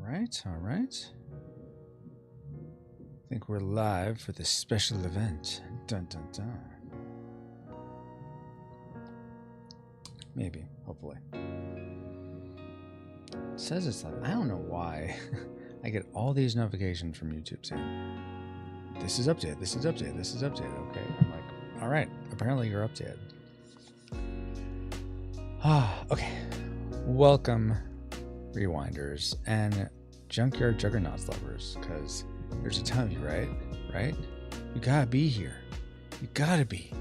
All right. I think we're live for this special event. Dun dun dun. Maybe, hopefully. It says it's live. I don't know why. I get all these notifications from YouTube saying, this is updated, this is updated, this is updated. Okay. I'm like, all right, apparently you're updated. Okay. Welcome, Rewinders and Junkyard Juggernauts lovers, because there's a ton of you, right? You gotta be here. You gotta be.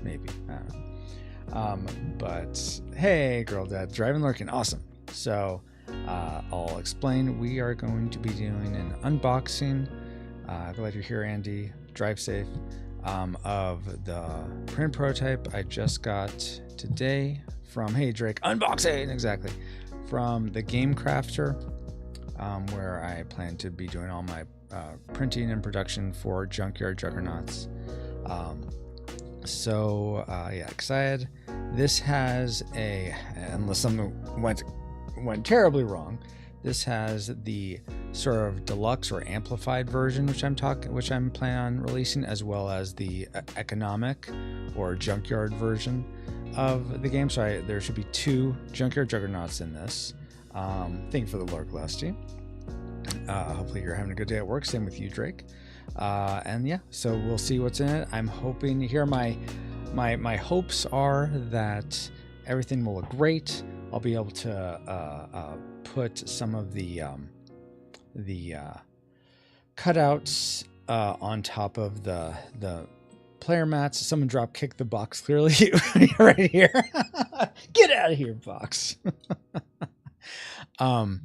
Maybe. I don't know. But hey, girl dad, driving lurking, awesome. So I'll explain. We are going to be doing an unboxing. Glad you're here, Andy. Drive safe. Of the print prototype I just got today from, hey Drake, unboxing, exactly, from the Game Crafter, where I plan to be doing all my printing and production for Junkyard Juggernauts. Yeah, excited. This has unless something went terribly wrong, this has the sort of deluxe or amplified version, which I'm planning on releasing, as well as the economic or junkyard version of the game. So there should be 2 Junkyard Juggernauts in this. Thank you for the lurk, Lusty. Hopefully you're having a good day at work. Same with you, Drake. And yeah, so we'll see what's in it. I'm hoping here. My hopes are that everything will look great. I'll be able to put some of the cutouts on top of the player mats. Someone drop kicked the box clearly right here. Get out of here, box. That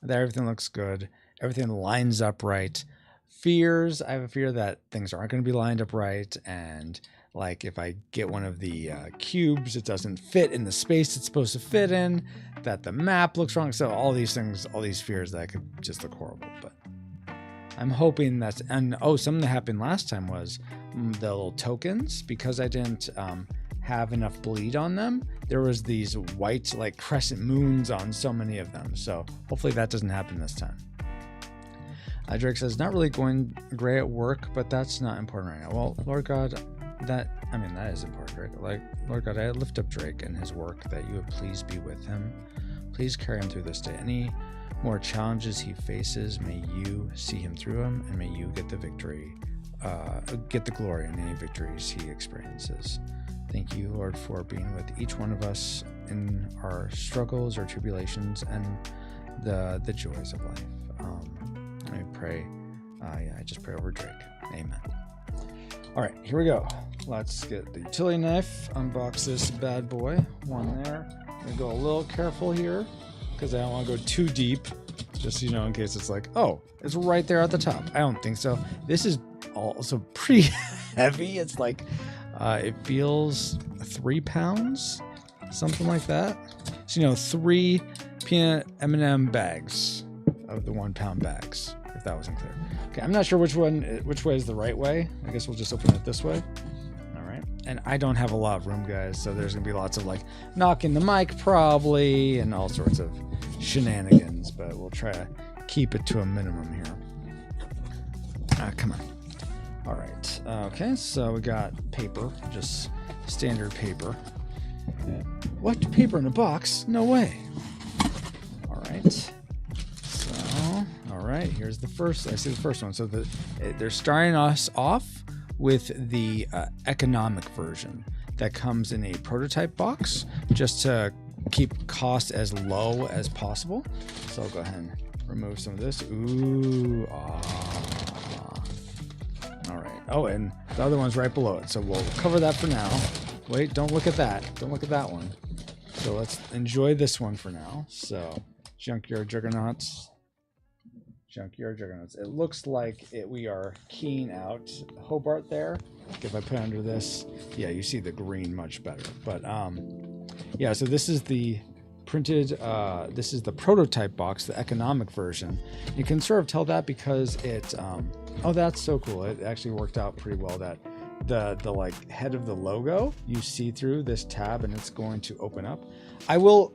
everything looks good. Everything lines up right. Fears, I have a fear that things aren't going to be lined up right, and like if I get one of the cubes, it doesn't fit in the space it's supposed to fit in, that the map looks wrong. So all these things, all these fears that could just look horrible. But I'm hoping that's, and something that happened last time was the little tokens, because I didn't have enough bleed on them, there was these white like crescent moons on so many of them. So hopefully that doesn't happen this time. Drake says, not really going great at work, but that's not important right now. Well, Lord God, that is important, Drake. Like, Lord God, I lift up Drake and his work, that you would please be with him. Please carry him through this day. Any more challenges he faces, may you see him through them, and may you get the victory, get the glory in any victories he experiences. Thank you, Lord, for being with each one of us in our struggles or tribulations and the joys of life. I pray, I just pray over Drake. Amen. All right, here we go. Let's get the utility knife, unbox this bad boy. One there. I'm gonna go a little careful here because I don't want to go too deep, just so you know, in case it's like, oh, it's right there at the top. I don't think so. This is also pretty heavy. It's like, it feels 3 pounds, something like that. So, 3 peanut M&M bags of the 1 pound bags, if that wasn't clear. Okay, I'm not sure which way is the right way. I guess we'll just open it this way. All right. And I don't have a lot of room, guys, so there's gonna be lots of like knocking the mic probably and all sorts of shenanigans, but we'll try to keep it to a minimum here. Come on. All right. Okay, so we got paper, just standard paper. What? Paper in a box? No way. All right. All right, here's the first. I see the first one. So they're starting us off with the economic version that comes in a prototype box, just to keep costs as low as possible. So I'll go ahead and remove some of this. Ooh, all right. Oh, and the other one's right below it. So we'll cover that for now. Wait, don't look at that. Don't look at that one. So let's enjoy this one for now. So Junkyard Juggernauts. Junkyard Juggernauts. It looks like we are keying out Hobart there. If I put under this, yeah, you see the green much better. But yeah, so this is the printed, this is the prototype box, the economic version. You can sort of tell that because it, oh, that's so cool. It actually worked out pretty well that the like head of the logo, you see through this tab and it's going to open up. I will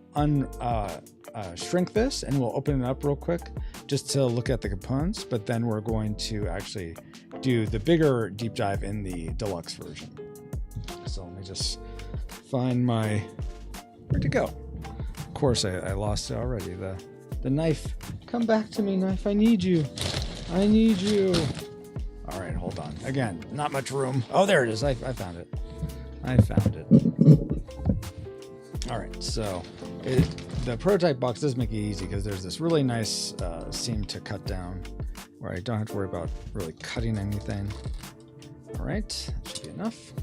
shrink this, and we'll open it up real quick just to look at the components, but then we're going to actually do the bigger deep dive in the deluxe version. So let me just find my, where'd it go? Of course I lost it already. The knife, come back to me, knife, I need you. I need you. All right, hold on. Again, not much room. Oh, there it is. I found it. I found it. All right, so the prototype box does make it easy because there's this really nice seam to cut down where I don't have to worry about really cutting anything. All right, that should be enough.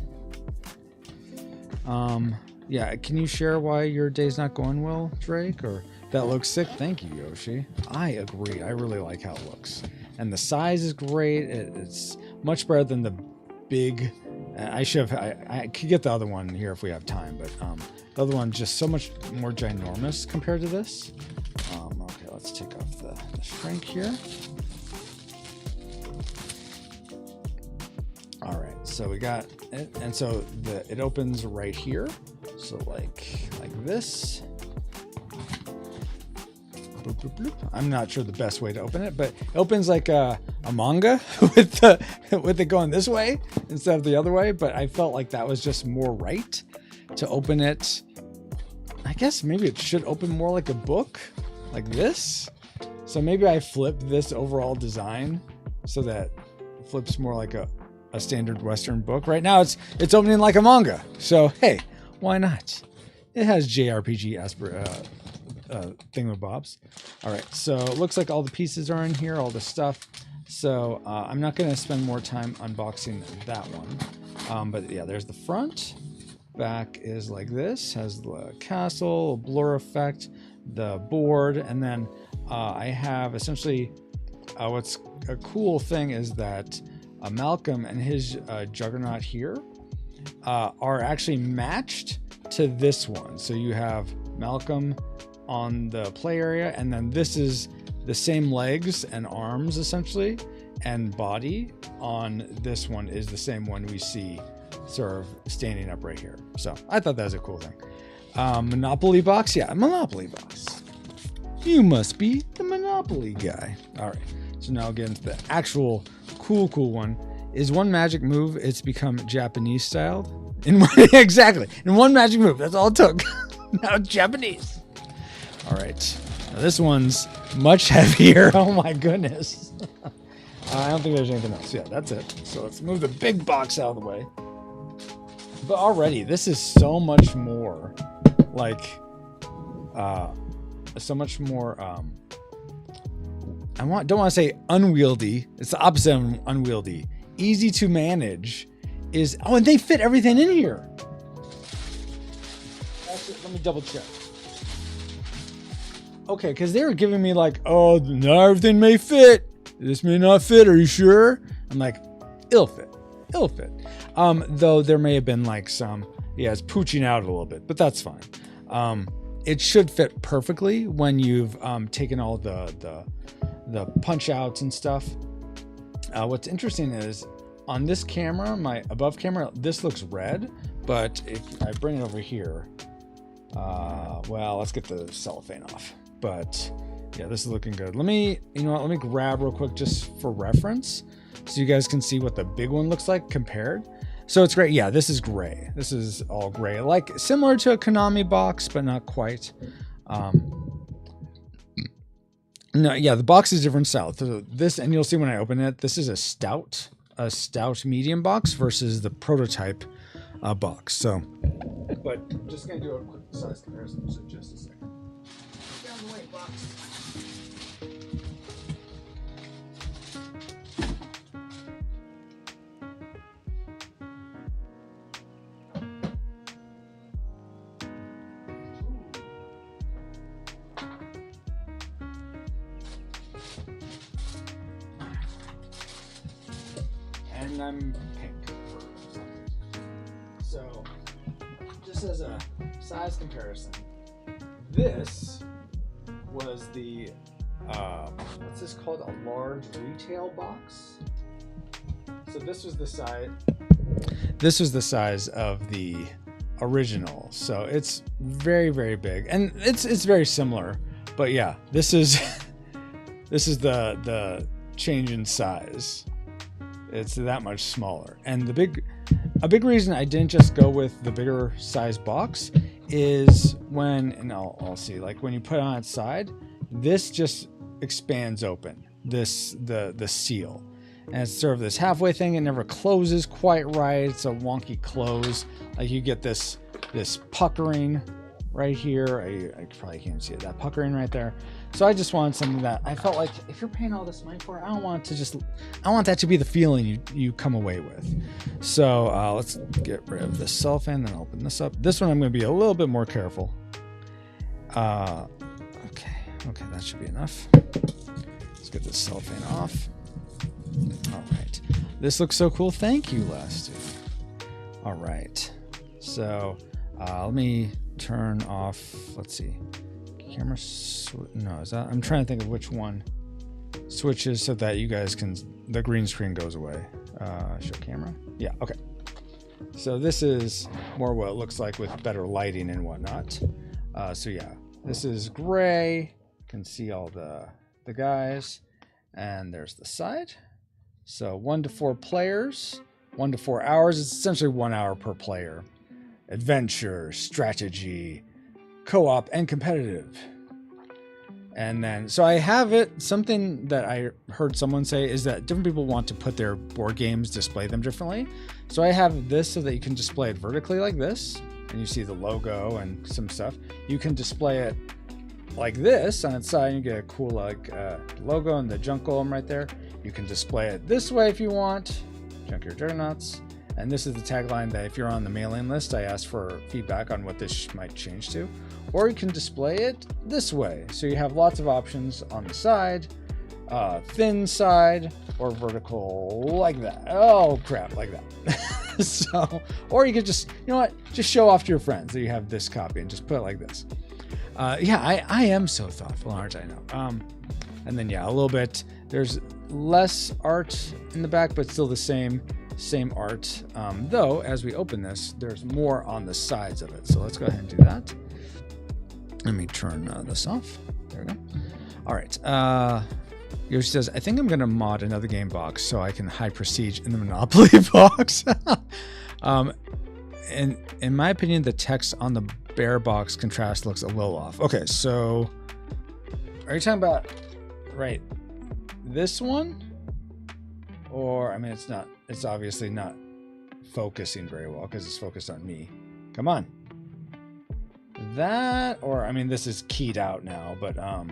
Yeah, can you share why your day's not going well, Drake? Or that looks sick? Thank you, Yoshi. I agree. I really like how it looks. And the size is great. It's much better than the big. I could get the other one here if we have time, but the other one's just so much more ginormous compared to this. Okay, let's take off the shrink here. All right, so we got it, and so it opens right here. So like this. Bloop, bloop, bloop. I'm not sure the best way to open it, but it opens like a manga with it going this way instead of the other way. But I felt like that was just more right to open it. I guess maybe it should open more like a book, like this. So maybe I flip this overall design so that it flips more like a standard Western book. Right now it's opening like a manga. So hey, why not? It has JRPG thingamabobs. All right, so it looks like all the pieces are in here, all the stuff. So I'm not going to spend more time unboxing that one. But yeah, there's the front. Back is like this, has the castle, blur effect, the board, and then I have essentially what's a cool thing is that Malcolm and his Juggernaut here are actually matched to this one. So you have Malcolm on the play area, and then this is the same legs and arms essentially, and body on this one is the same one we see sort of standing up right here. So I thought that was a cool thing. Monopoly box, yeah, Monopoly box. You must be the Monopoly guy. All right, so now get into the actual cool one. Is one magic move, it's become Japanese styled. Exactly, in one magic move, that's all it took. Now it's Japanese. All right, now this one's much heavier. Oh my goodness. I don't think there's anything else. Yeah, that's it. So let's move the big box out of the way. But already, this is so much more like, so much more, don't want to say unwieldy. It's the opposite of unwieldy. Easy to manage is, oh, and they fit everything in here. Actually, let me double check. Okay, because they were giving me like, oh, not everything may fit. This may not fit. Are you sure? I'm like, it'll fit. It'll fit. Though there may have been like some, yeah, it's pooching out a little bit, but that's fine. It should fit perfectly when you've taken all the punch outs and stuff. What's interesting is on this camera, my above camera, this looks red, but if I bring it over here, well, let's get the cellophane off. But yeah, this is looking good. Let me grab real quick just for reference so you guys can see what the big one looks like compared. So it's great. Yeah, this is gray. This is all gray, like similar to a Konami box, but not quite. No, yeah, the box is different style. So this, and you'll see when I open it, this is a stout medium box versus the prototype box. So, but just gonna do a quick size comparison. So just a second. Get out of the way, box. And I'm pink for some reason. So, just as a size comparison, this was the, what's this called? A large retail box. So this was the size of the original. So it's very, very big. And it's very similar But yeah, this is this is the change in size. It's that much smaller. And a big reason I didn't just go with the bigger size box is when, and I'll see, like when you put it on its side, this just expands open, the seal. And it's sort of this halfway thing. It never closes quite right. It's a wonky close. Like you get this puckering right here. I probably can't see it, that puckering right there. So I just wanted something that I felt like if you're paying all this money for it, I want that to be the feeling you come away with. So let's get rid of this cellophane, then open this up. This one I'm going to be a little bit more careful. Okay, that should be enough. Let's get this cellophane off. All right, this looks so cool. Thank you, Last Dude. All right, so let me turn off. Let's see. Camera no, is that, I'm trying to think of which one switches so that you guys can, the green screen goes away. Show camera. Yeah, okay. So this is more what it looks like with better lighting and whatnot. So yeah, this is gray. You can see all the guys, and there's the side. So 1 to 4 players, 1 to 4 hours. It's essentially 1 hour per player. Adventure, strategy, co-op, and competitive. And then, so I have it, something that I heard someone say is that different people want to put their board games, display them differently. So I have this so that you can display it vertically like this, and you see the logo and some stuff. You can display it like this on its side, and you get a cool like logo and the junk golem right there. You can display it this way if you want, Junkyard Juggernauts. And this is the tagline that if you're on the mailing list, I asked for feedback on what this might change to. Or you can display it this way. So you have lots of options on the side, thin side, or vertical like that. Oh crap, like that. So, or you could just, you know what, just show off to your friends that you have this copy and just put it like this. Yeah, I am so thoughtful, aren't I? Know. And then yeah, a little bit, there's less art in the back, but still the same art, though as we open this, there's more on the sides of it. So let's go ahead and do that. Let me turn this off. There we go. All right. Yoshi says, I think I'm going to mod another game box so I can hide Prestige in the Monopoly box. And in my opinion, the text on the Bear box contrast looks a little off. Okay, so are you talking about, right, this one? Or, I mean, it's obviously not focusing very well because it's focused on me. Come on. That, or, I mean, this is keyed out now, but, I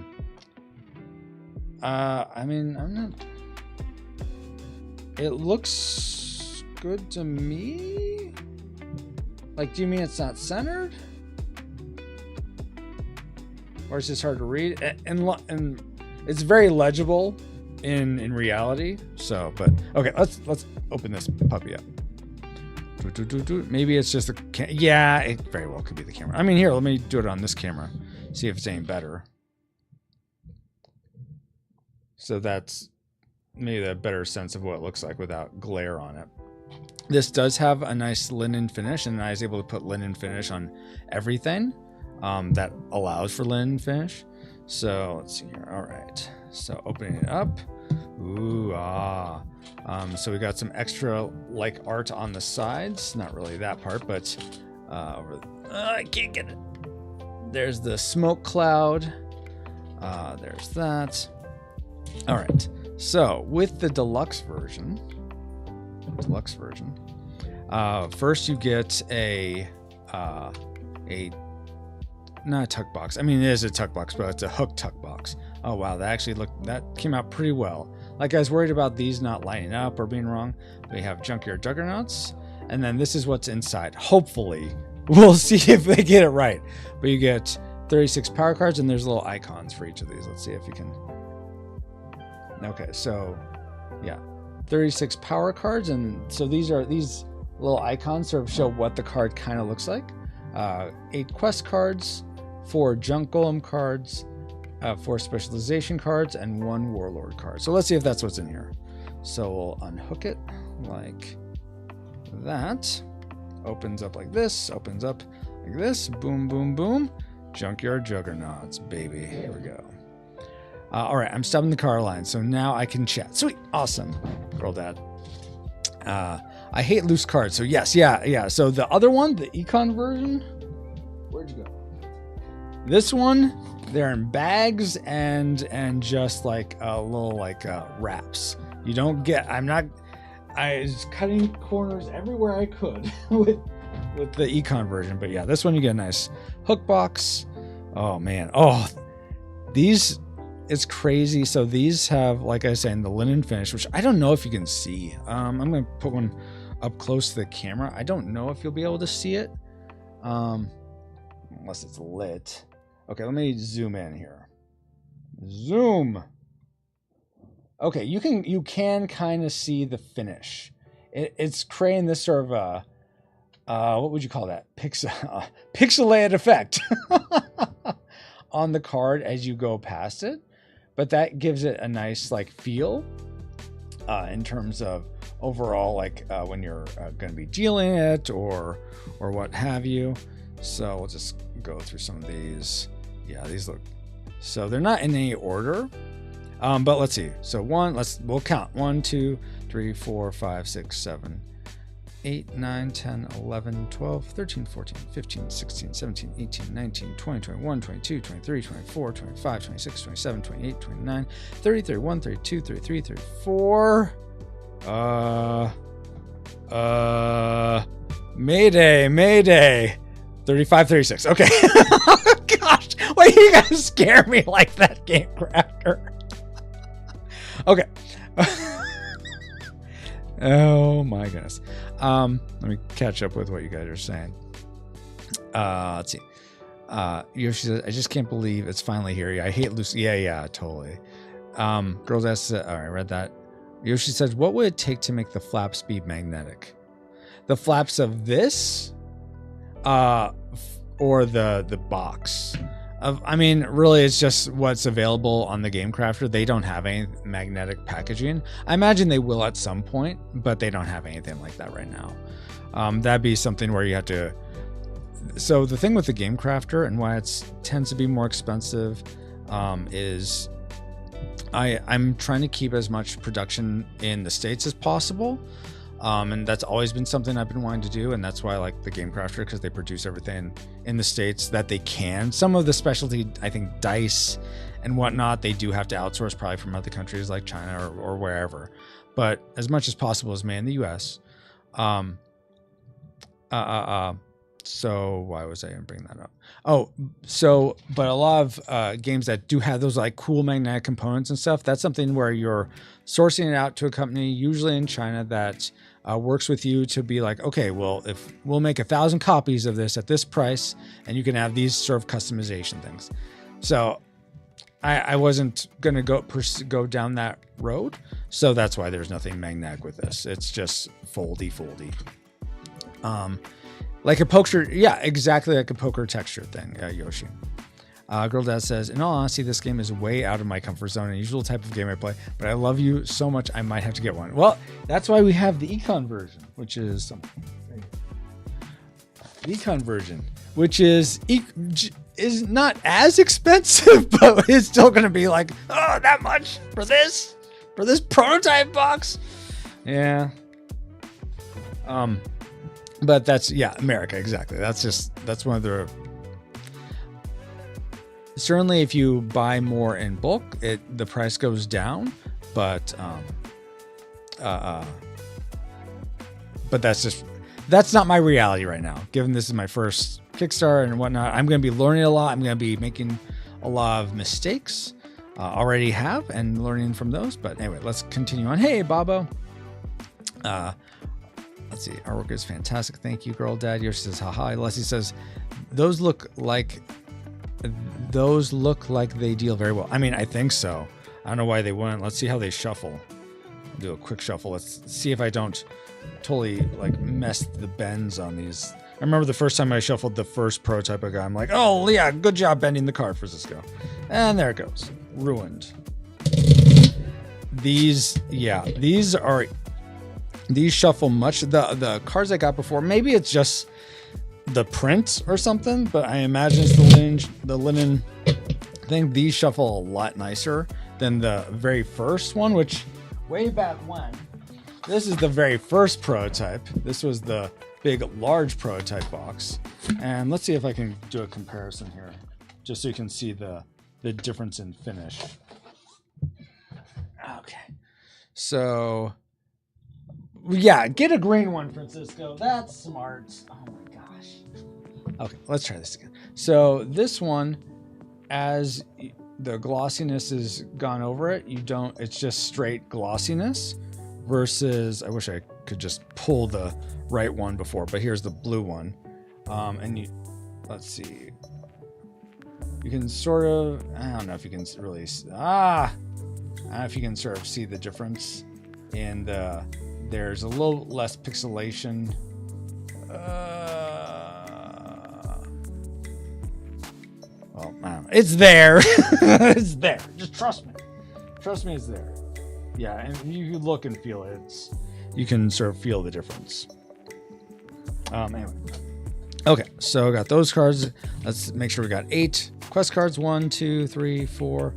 mean, I'm not, it looks good to me. Like, do you mean it's not centered? Or it's just hard to read? And it's very legible in reality. So, but okay, let's open this puppy up. Maybe it's just the yeah, it very well could be the camera. I mean, here, let me do it on this camera. See if it's any better. So that's maybe a better sense of what it looks like without glare on it. This does have a nice linen finish, and I was able to put linen finish on everything. That allows for linen finish. So let's see here. All right. So opening it up. Ooh, so we got some extra like art on the sides. Not really that part, but over. I can't get it. There's the smoke cloud. There's that. All right. So with the deluxe version, first you get a not a tuck box. I mean, it is a tuck box, but it's a hook tuck box. Oh wow, that came out pretty well. Like I was worried about these not lining up or being wrong. We have Junkyard Juggernauts, and then this is what's inside. Hopefully, we'll see if they get it right. But you get 36 power cards, and there's little icons for each of these. Let's see if you can. Okay, so yeah, 36 power cards, and so these little icons sort of show what the card kind of looks like. 8 quest cards, 4 junk golem cards, 4 specialization cards, and 1 warlord card. So let's see if that's what's in here. So we'll unhook it like that. Opens up like this, opens up like this. Boom, boom, boom. Junkyard Juggernauts, baby. Here we go. All right, I'm stopping the car line, so now I can chat. Sweet, awesome, girl dad. I hate loose cards, so yes, yeah. So the other one, the econ version, where'd you go? This one, they're in bags and just like little like wraps. You don't get. I was cutting corners everywhere I could with the econ version, but yeah, this one you get a nice hook box. Oh man, these. It's crazy. So these have, like I said, the linen finish, which I don't know if you can see. I'm going to put one up close to the camera. I don't know if you'll be able to see it. Unless it's lit. Okay, let me zoom in here. Zoom. Okay, you can kind of see the finish. It's creating this sort of what would you call that? Pixelated effect on the card as you go past it. But that gives it a nice like feel in terms of overall, like when you're going to be dealing it or what have you. So we'll just go through some of these. Yeah, these look, so they're not in any order, but let's see. So we'll count 1, 2, 3, 4, 5, 6, 7, 8, 9, 10, 11, 12, 13, 14, 15, 16, 17, 18, 19, 20, 21, 22, 23, 24, 25, 26, 27, 28, 29, 30, 31, 32, 33, 34. Mayday. 35, 36. Okay. Gosh, why you guys scare me like that, Game Crafter? Okay. Oh my goodness. Let me catch up with what you guys are saying. Let's see. Yoshi says, I just can't believe it's finally here. Yeah, I hate loose. Yeah, totally. Girls asked, all right, I read that. Yoshi says, what would it take to make the flaps be magnetic? The flaps of this, or the box? I mean, really, it's just what's available on the Game Crafter. They don't have any magnetic packaging. I imagine they will at some point, but they don't have anything like that right now. That'd be something where you have to. So the thing with the Game Crafter and why it tends to be more expensive is I'm trying to keep as much production in the States as possible. And that's always been something I've been wanting to do. And that's why I like the Game Crafter, because they produce everything in the States that they can. Some of the specialty, I think, dice and whatnot, they do have to outsource probably from other countries like China or wherever. But as much as possible is made in the US. So why was I going to bring that up? But a lot of games that do have those like cool magnetic components and stuff, that's something where you're sourcing it out to a company, usually in China, that works with you to be like, okay, well, if we'll make 1,000 copies of this at this price, and you can have these sort of customization things. So I wasn't going to go down that road. So that's why there's nothing magnetic with this. It's just foldy. Like a poker, yeah, exactly like a poker texture thing, Yoshi. Girl Dad says, in all honesty, this game is way out of my comfort zone and usual type of game I play, but I love you so much, I might have to get one. Well, that's why we have the econ version, which is not as expensive, but it's still going to be like, oh, that much for this prototype box. Yeah. But that's, yeah, America, exactly. That's one of the, certainly if you buy more in bulk, the price goes down, but that's not my reality right now. Given this is my first Kickstarter and whatnot, I'm going to be learning a lot. I'm going to be making a lot of mistakes, already have, and learning from those. But anyway, let's continue on. Hey, Bobo. Let's see. Artwork is fantastic. Thank you, Girl Dad. Yoshi says, haha. Leslie says, those look like they deal very well. I mean, I think so. I don't know why they wouldn't. Let's see how they shuffle. I'll do a quick shuffle. Let's see if I don't totally like mess the bends on these. I remember the first time I shuffled the first prototype I got, I'm like, oh yeah, good job bending the card, Francisco. And there it goes. Ruined. These shuffle much. The cards I got before, maybe it's just the print or something, but I imagine it's the linen. I think these shuffle a lot nicer than the very first one, which way back when. This is the very first prototype. This was the big, large prototype box. And let's see if I can do a comparison here, just so you can see the difference in finish. Okay. So, yeah, get a green one, Francisco. That's smart. Oh my gosh. Okay, let's try this again. So this one, as the glossiness has gone over it, it's just straight glossiness versus, I wish I could just pull the right one before, but here's the blue one. Let's see. You can sort of, I don't know if you can really, I don't know if you can sort of see the difference in there's a little less pixelation. Well, I don't know. It's there. It's there. Just trust me. Trust me, it's there. Yeah, and you look and feel it. You can sort of feel the difference. Anyway. Okay, so I got those cards. Let's make sure we got 8 quest cards. 1, 2, 3, 4,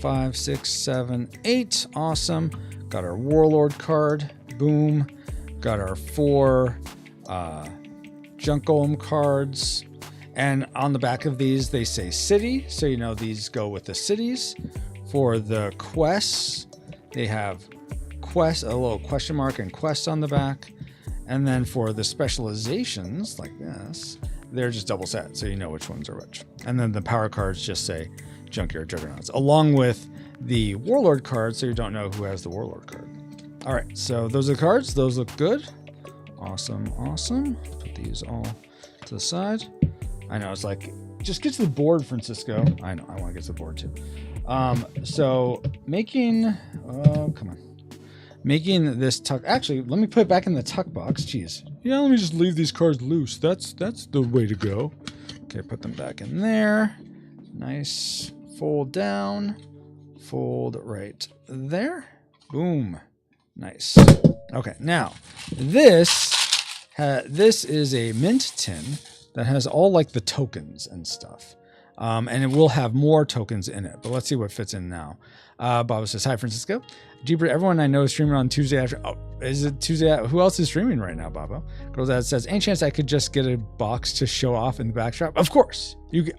5, 6, 7, 8. Awesome. Got our Warlord card. Boom. Got our 4 Junk Golem cards. And on the back of these, they say city. So you know these go with the cities. For the quests, they have quest, a little question mark and quest on the back. And then for the specializations like this, they're just double set, so you know which ones are which. And then the power cards just say Junkyard Juggernauts, along with the Warlord card, so you don't know who has the Warlord card. All right, so those are the cards. Those look good. Awesome, awesome. Put these all to the side. I know, it's like, just get to the board, Francisco. I know, I want to get to the board too. So making, come on. Making this tuck, actually, let me put it back in the tuck box. Jeez. Yeah, let me just leave these cards loose. That's the way to go. Okay, put them back in there. Nice. Fold down. Fold right there. Boom. Nice. Okay, now, this is a mint tin that has all like the tokens and stuff. And it will have more tokens in it, but let's see what fits in now. Bob says, hi, Francisco. Deeper, everyone I know is streaming on Tuesday after. Oh, is it Tuesday? Who else is streaming right now, Bobo? Girls Dad says, any chance I could just get a box to show off in the backdrop? Of course. You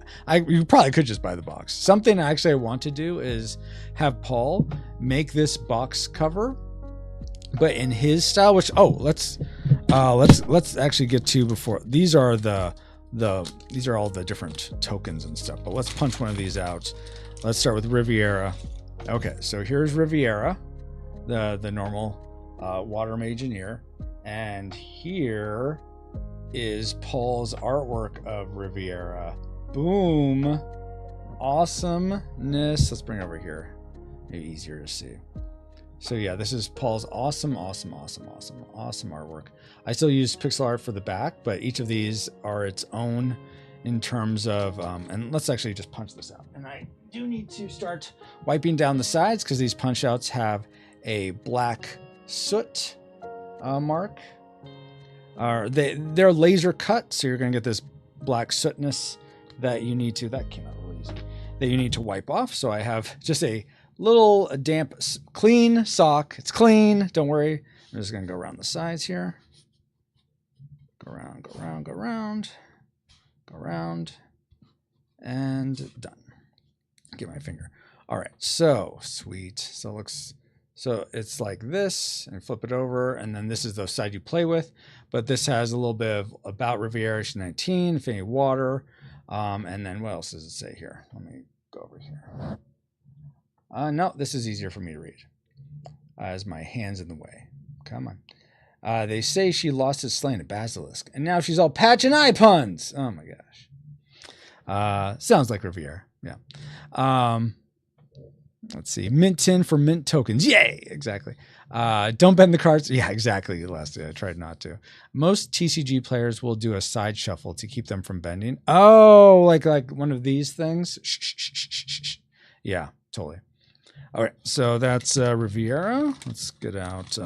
probably could just buy the box. Something I want to do is have Paul make this box cover, but in his style. Which let's actually get to before. These are these are all the different tokens and stuff. But let's punch one of these out. Let's start with Riviera. Okay, so here's Riviera, the normal Water Mageneer, and here is Paul's artwork of Riviera. Boom, awesomeness. Let's bring it over here, maybe easier to see. So yeah, this is Paul's awesome artwork. I still use pixel art for the back, but each of these are its own in terms of, and let's actually just punch this out. And I do need to start wiping down the sides because these punch outs have a black soot mark. They're laser cut, so you're gonna get this black sootness that you need to, that came out really easy, that you need to wipe off. So I have just a little damp, clean sock. It's clean, don't worry. I'm just gonna go around the sides here. Go around, go around, go around. Go around, and done. Get my finger. All right, so sweet. So it's like this, and flip it over, and then this is the side you play with. But this has a little bit of about Riviera 19, Infinity Water, and then what else does it say here? Let me go over here. No, this is easier for me to read, as my hand's in the way. Come on. They say she lost his slaying a basilisk, and now she's all patch and eye puns. Oh my gosh. Sounds like Riviera. Yeah. Let's see. Mint tin for mint tokens. Yay! Exactly. Don't bend the cards. Yeah, exactly. Last I tried not to. Most TCG players will do a side shuffle to keep them from bending. Oh, like one of these things. Shh, shh, shh, shh, shh, shh. Yeah, totally. All right. So that's Riviera. Let's get out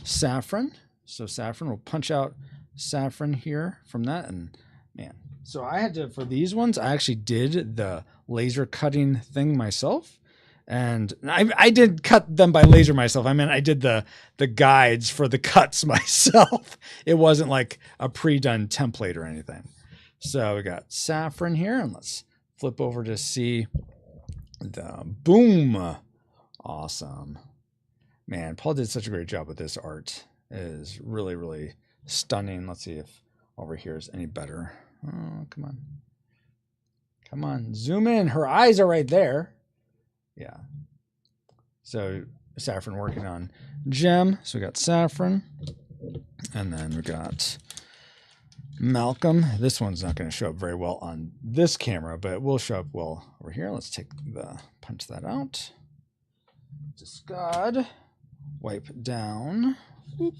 Saffron. So Saffron, we'll punch out Saffron here from that, and Man. So I had to, for these ones, I actually did the laser cutting thing myself. And I did cut them by laser myself. I mean, I did the guides for the cuts myself. It wasn't like a pre-done template or anything. So we got saffron here, and let's flip over to see the boom. Awesome. Man, Paul did such a great job with this art. It is really, really stunning. Let's see if over here is any better. Oh, come on. Come on, zoom in. Her eyes are right there. Yeah. So saffron working on gem. So we got saffron. And then we got Malcolm. This one's not going to show up very well on this camera, but it will show up well over here. Let's punch that out. Discard. Wipe down. Whoop.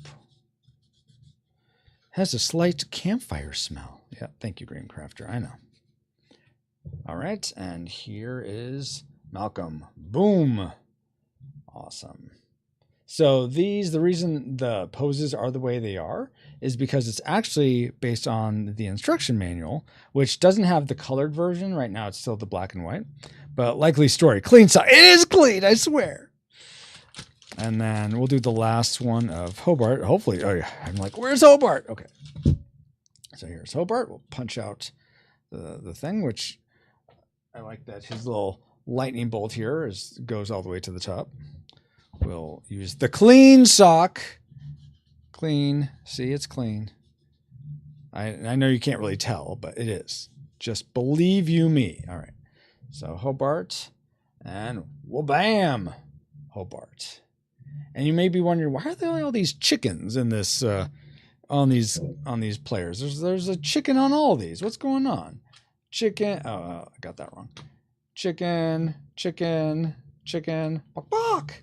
Has a slight campfire smell. Yeah, thank you, Green Crafter. I know. All right, and here is Malcolm. Boom. Awesome. So the reason the poses are the way they are is because it's actually based on the instruction manual, which doesn't have the colored version. Right now, it's still the black and white. But likely story, clean side. It is clean, I swear. And then we'll do the last one of Hobart. Hopefully, oh yeah, I'm like, where's Hobart? Okay. So here's Hobart. We'll punch out the thing, which I like that his little lightning bolt here goes all the way to the top. We'll use the clean sock. Clean. See, it's clean. I know you can't really tell, but it is. Just believe you me. All right. So Hobart and bam, Hobart. And you may be wondering, why are there all these chickens in this on these players? There's a chicken on all these. What's going on? Chicken. Oh, I got that wrong. Chicken. Bok bok.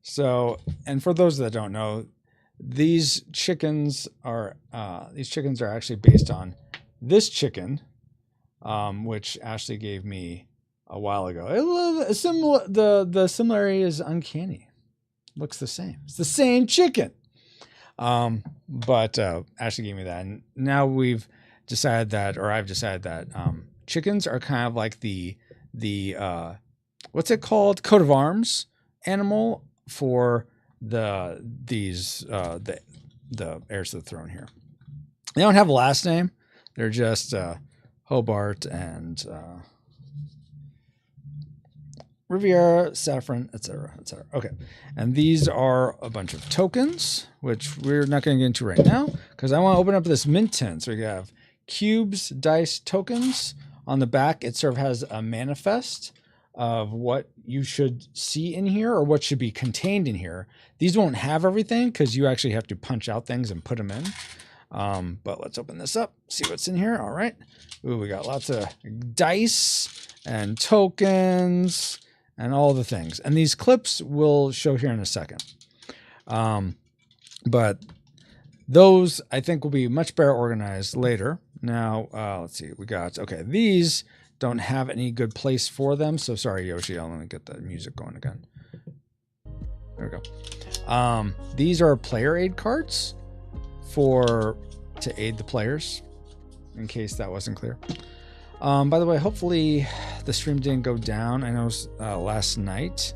So, and for those that don't know, these chickens are actually based on this chicken, which Ashley gave me a while ago. I love the similarity is uncanny. Looks the same. It's the same chicken. But Ashley gave me that, and now I've decided that chickens are kind of like the what's it called? Coat of arms animal for the heirs to the throne here. They don't have a last name. They're just Hobart and Riviera, Saffron, etc., etc. Okay, and these are a bunch of tokens, which we're not going to get into right now because I want to open up this mint tin. So we have cubes, dice, tokens. On the back, it sort of has a manifest of what you should see in here or what should be contained in here. These won't have everything because you actually have to punch out things and put them in. But let's open this up, see what's in here. All right. Ooh, we got lots of dice and tokens and all the things. And these clips will show here in a second. But those, I think, will be much better organized later. Now, let's see. We got, okay, these don't have any good place for them. So sorry, Yoshi. I'll let me get the music going again. There we go. These are player aid cards to aid the players, in case that wasn't clear. By the way, hopefully the stream didn't go down. I know last night,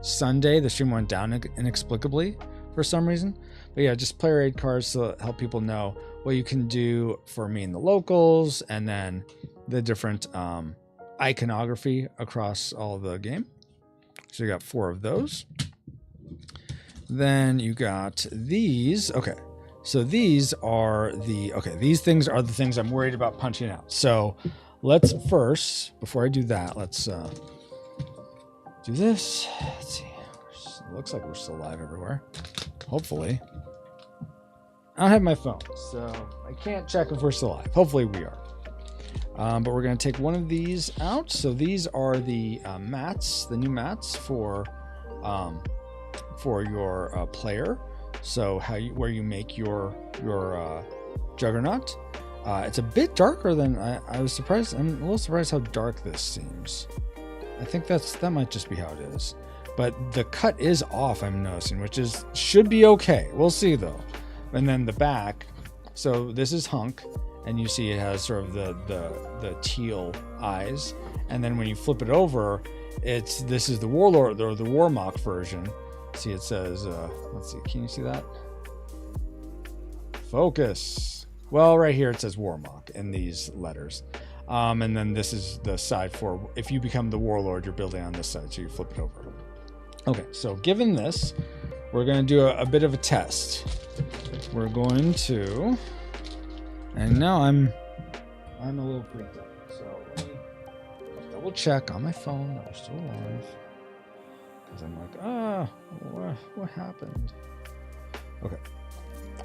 Sunday, the stream went down inexplicably for some reason. But yeah, just player aid cards to help people know what you can do for me and the locals, and then the different iconography across all the game. So you got 4 of those. Then you got these. Okay. So these things are the things I'm worried about punching out. So let's first, before I do that, let's do this. Let's see. It looks like we're still live everywhere. Hopefully. I don't have my phone, so I can't check if we're still live. Hopefully we are. But we're going to take one of these out. So these are the mats, the new mats for your player. So where you make your juggernaut. It's a bit darker than I was surprised. I'm a little surprised how dark this seems. I think that might just be how it is. But the cut is off, I'm noticing, which should be okay. We'll see though. And then the back. So this is Hunk, and you see it has sort of the teal eyes. And then when you flip it over, this is the Warlord or the Warmock version. See, it says, let's see, can you see that? Focus. Well, right here it says Warmock in these letters. And then this is the side for if you become the Warlord, you're building on this side, so you flip it over. Okay, so given this, we're going to do a bit of a test. We're going to, and now I'm a little freaked out. So let me double check on my phone that we're still alive, because I'm like, what happened? Okay.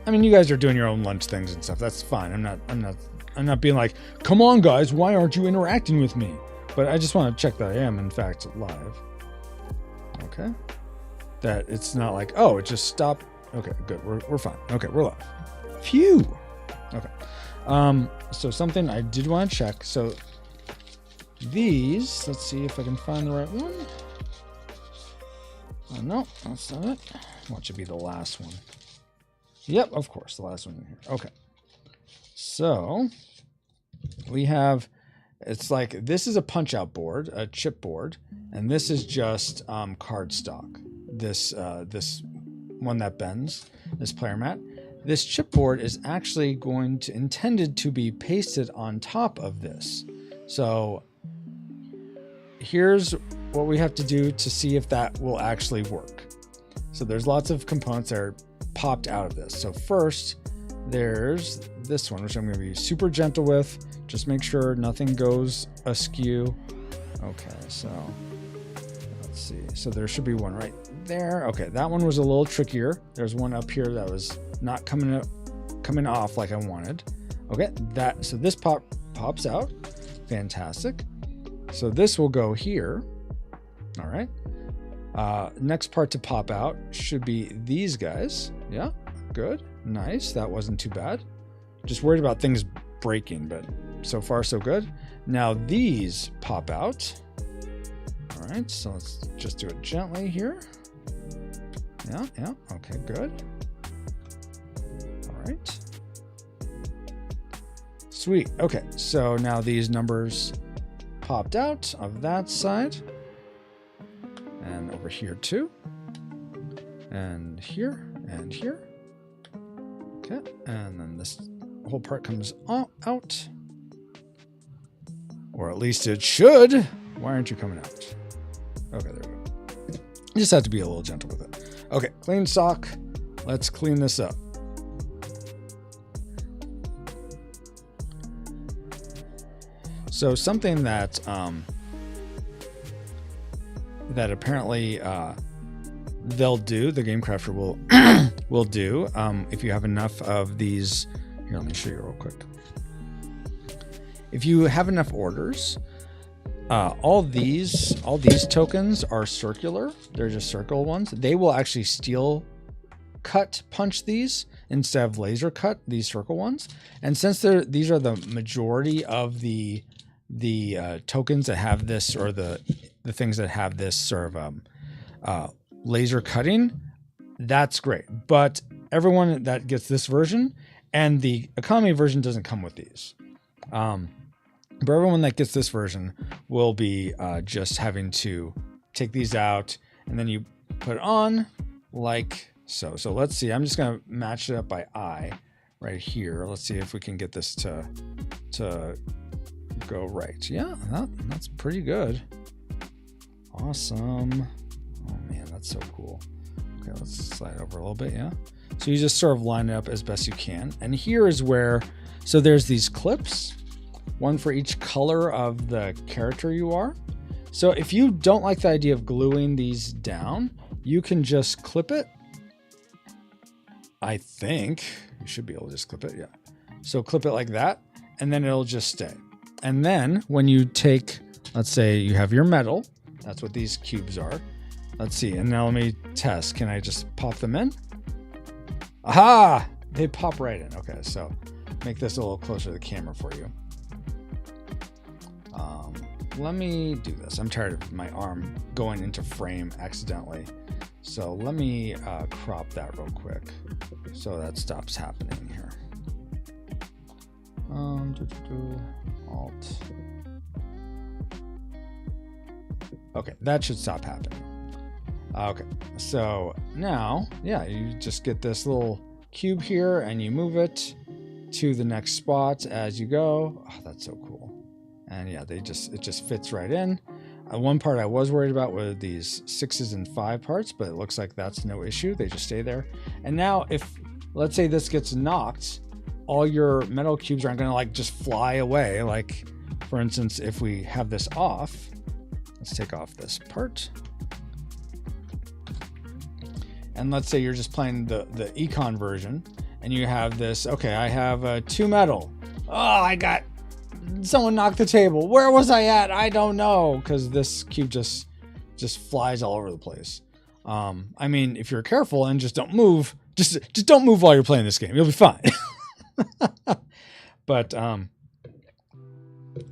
I mean, you guys are doing your own lunch things and stuff. That's fine. I'm not being like, come on, guys, why aren't you interacting with me? But I just want to check that I am, in fact, live. Okay. That it's not like, oh, it just stopped. Okay, good. We're fine. Okay, we're live. Phew. Okay. So something I did want to check. So these, let's see if I can find the right one. Oh, no, that's not it. What should be the last one? Yep, of course, the last one in here. Okay. So we have, it's like, this is a punch out board, a chipboard, and this is just cardstock. This one that bends, this player mat. This chipboard is actually intended to be pasted on top of this. So here's what we have to do to see if that will actually work. So there's lots of components that are popped out of this. So first, there's this one, which I'm going to be super gentle with. Just make sure nothing goes askew. Okay, so let's see. So there should be one right there. Okay, that one was a little trickier. There's one up here that was not coming off like I wanted. Okay, so this pops out. Fantastic. So this will go here. All right. Next part to pop out should be these guys. Yeah, good. Nice. That wasn't too bad. Just worried about things breaking, but so far so good. Now these pop out. All right, so let's just do it gently here. Yeah, okay, good. All right. Sweet. Okay, so now these numbers popped out of that side. And over here too. And here, and here. Okay, and then this whole part comes out. Or at least it should. Why aren't you coming out? Okay, there we go. You just have to be a little gentle with it. Okay, clean sock. Let's clean this up. So something that that apparently they'll do, the Game Crafter will do, if you have enough of these. Here, let me show you real quick. If you have enough orders, all these tokens are circular. They're just circle ones. They will actually steel cut punch these instead of laser cut these circle ones. And since these are the majority of the tokens that have this, or the things that have this sort of laser cutting, that's great. But everyone that gets this version, and the economy version doesn't come with these. But everyone that gets this version will be just having to take these out, and then you put it on like so. So let's see. I'm just going to match it up by eye right here. Let's see if we can get this to go right. Yeah, that's pretty good. Awesome. Oh man, that's so cool. Okay, let's slide over a little bit. Yeah. So you just sort of line it up as best you can. And here is where, so there's these clips, one for each color of the character you are. So if you don't like the idea of gluing these down, you can just clip it. I think you should be able to just clip it. Yeah. So clip it like that, and then it'll just stay. And then when you take, let's say you have your metal, that's what these cubes are. Let's see. And now let me test. Can I just pop them in? Aha! They pop right in. Okay, so make this a little closer to the camera for you. Let me do this. I'm tired of my arm going into frame accidentally. So let me crop that real quick so that stops happening here. Alt. Okay, that should stop happening. Okay, so now, yeah, you just get this little cube here and you move it to the next spot as you go. Oh, that's so cool. And yeah, it just fits right in. One part I was worried about were these 6s and 5 parts, but it looks like that's no issue. They just stay there. And now if, let's say this gets knocked, all your metal cubes aren't gonna like just fly away. Like for instance, if we have this off, let's take off this part. And let's say you're just playing the econ version and you have this, okay, I have 2 metal. Oh, someone knocked the table. Where was I at? I don't know. Cause this cube just flies all over the place. I mean, if you're careful and just don't move, just don't move while you're playing this game. You'll be fine. But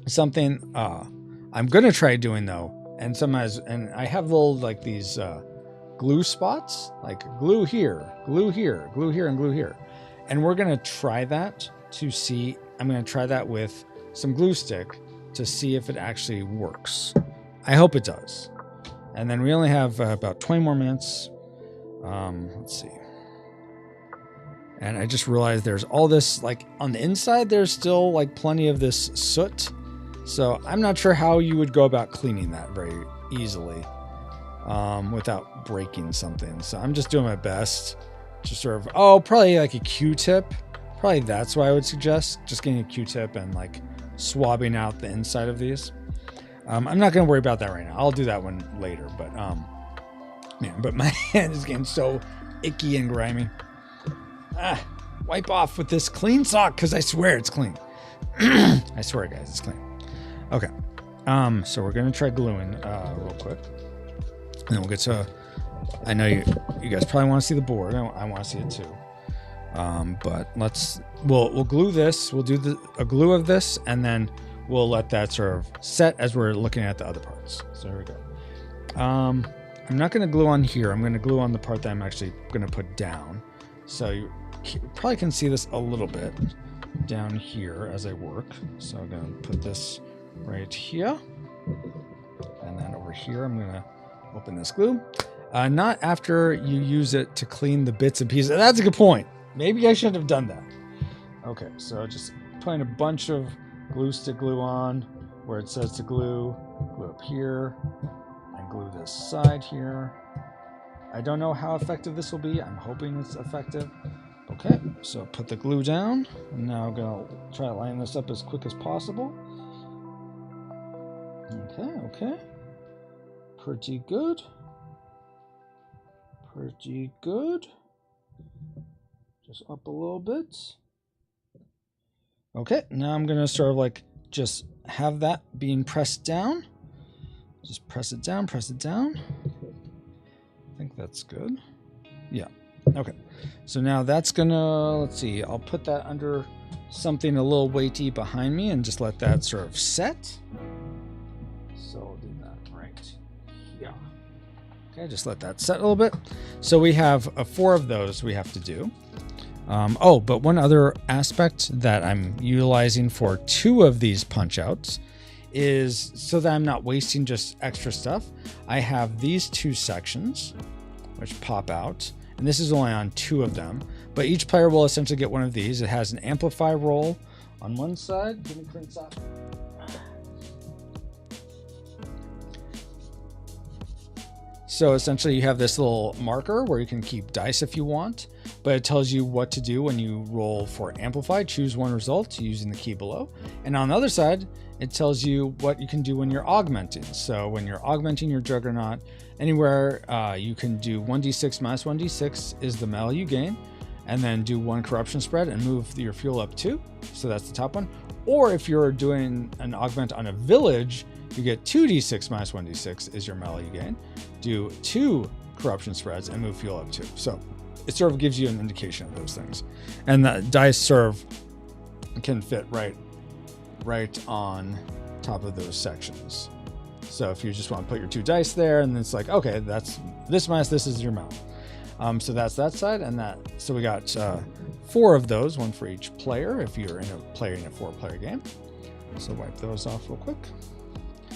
something I'm gonna try doing though, and I have little like these glue spots, like glue here, glue here, glue here, and glue here. And we're gonna try that to see. I'm gonna try that with some glue stick to see if it actually works. I hope it does. And then we only have about 20 more minutes. Let's see. And I just realized there's all this, like on the inside, there's still like plenty of this soot. So I'm not sure how you would go about cleaning that very easily without breaking something. So I'm just doing my best to sort of, probably like a Q-tip. Probably that's what I would suggest. Just getting a Q-tip and like swabbing out the inside of these. I'm not going to worry about that right now. I'll do that one later. But man, but my hand is getting so icky and grimy. Wipe off with this clean sock because I swear it's clean. I swear, guys, it's clean. Okay. So we're going to try gluing real quick. And then we'll get to, I know you guys probably want to see the board. I want to see it too. But we'll glue this. We'll do a glue of this, and then we'll let that sort of set as we're looking at the other parts. So here we go. I'm not going to glue on here. I'm going to glue on the part that I'm actually going to put down. So you probably can see this a little bit down here as I work. So I'm going to put this right here. And then over here, I'm going to open this glue. Not after you use it to clean the bits and pieces. That's a good point. Maybe I shouldn't have done that. Okay, so just putting a bunch of glue stick glue on where it says to glue up here, and glue this side here. I don't know how effective this will be. I'm hoping it's effective. Okay, so put the glue down. And now I'm gonna try to line this up as quick as possible. Okay. Pretty good. Just up a little bit. Okay, now I'm gonna sort of like just have that being pressed down. Just press it down. I think that's good. Yeah, okay. So now that's gonna, let's see, I'll put that under something a little weighty behind me and just let that sort of set. So I'll do that right here. Okay, just let that set a little bit. So we have 4 of those we have to do. But one other aspect that I'm utilizing for 2 of these punch outs is so that I'm not wasting just extra stuff. I have these 2 sections which pop out, and this is only on 2 of them, but each player will essentially get one of these. It has an amplify roll on one side. Give me prints off. So essentially you have this little marker where you can keep dice if you want, but it tells you what to do when you roll for amplify. Choose one result using the key below. And on the other side, it tells you what you can do when you're augmenting. So when you're augmenting your Juggernaut, anywhere you can do 1d6 minus 1d6 is the metal you gain, and then do 1 corruption spread and move your fuel up 2. So that's the top one. Or if you're doing an augment on a village, you get 2d6 minus 1d6 is your metal you gain. Do 2 corruption spreads and move fuel up 2. So it sort of gives you an indication of those things. And the dice sort of can fit right on top of those sections. So if you just want to put your 2 dice there, and it's like, okay, that's this minus this is your metal. So that's that side, and that. So we got 4 of those, 1 for each player if you're in a 4-player game. So wipe those off real quick.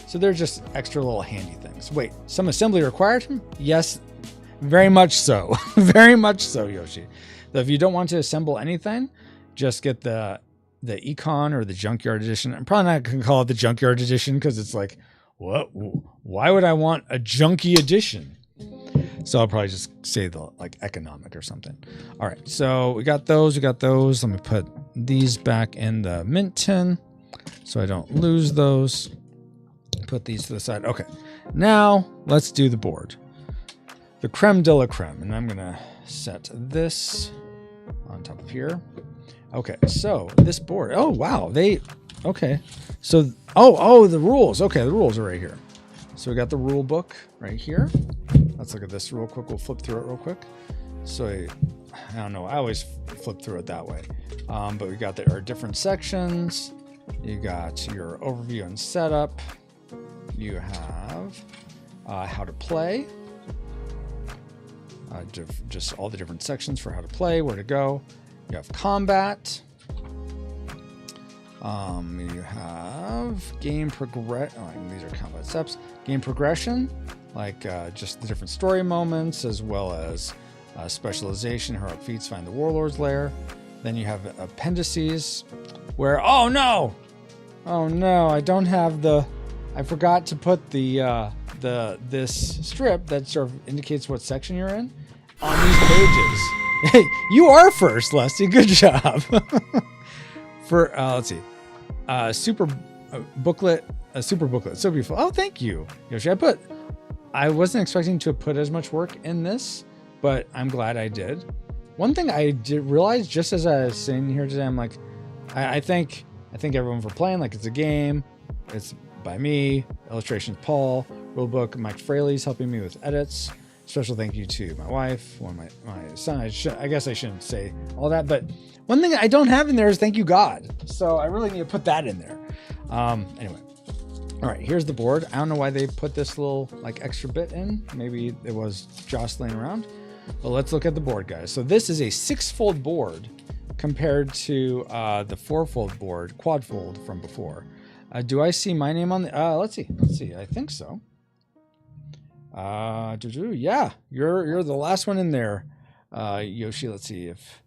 So they're just extra little handy things. Wait, some assembly required? Yes, very much so. Very much so, Yoshi. So if you don't want to assemble anything, just get the Econ or the Junkyard Edition. I'm probably not going to call it the Junkyard Edition because it's like, what? Why would I want a junky edition? So I'll probably just say the like economic or something. All right, so we got those. Let me put these back in the mint tin so I don't lose those. Put these to the side. Okay, now let's do the board. The creme de la creme. And I'm going to set this on top of here. Okay, so this board. Oh, wow. Okay. So, the rules. Okay, the rules are right here. So we got the rule book right here. Let's look at this real quick. We'll flip through it real quick. So I don't know. I always flip through it that way. But we got our different sections. You got your overview and setup. You have how to play. Just all the different sections for how to play, where to go. You have combat. You have game progress. These are combat steps. Game progression, like just the different story moments, as well as specialization, heroic feats, find the warlord's lair. Then you have appendices, where oh no, I don't have I forgot to put this strip that sort of indicates what section you're in on these pages. Hey, you are first, Leslie. Good job. For let's see, super booklet, super booklet, so beautiful. Oh, thank you, Yoshi. I wasn't expecting to put as much work in this, but I'm glad I did. One thing I did realize just as I was sitting here today, I'm like, I thank everyone for playing. Like it's a game. It's by me. Illustrations Paul. Rulebook Mike Fraley's helping me with edits. Special thank you to my wife, my son. I guess I shouldn't say all that, but one thing I don't have in there is thank you God. So I really need to put that in there. Anyway, all right, here's the board. I don't know why they put this little like extra bit in. Maybe it was jostling around. But let's look at the board, guys. So this is a 6-fold board compared to the 4-fold board, quad-fold from before. Do I see my name on the? Let's see. I think so. Yeah, you're the last one in there, Yoshi. Let's see if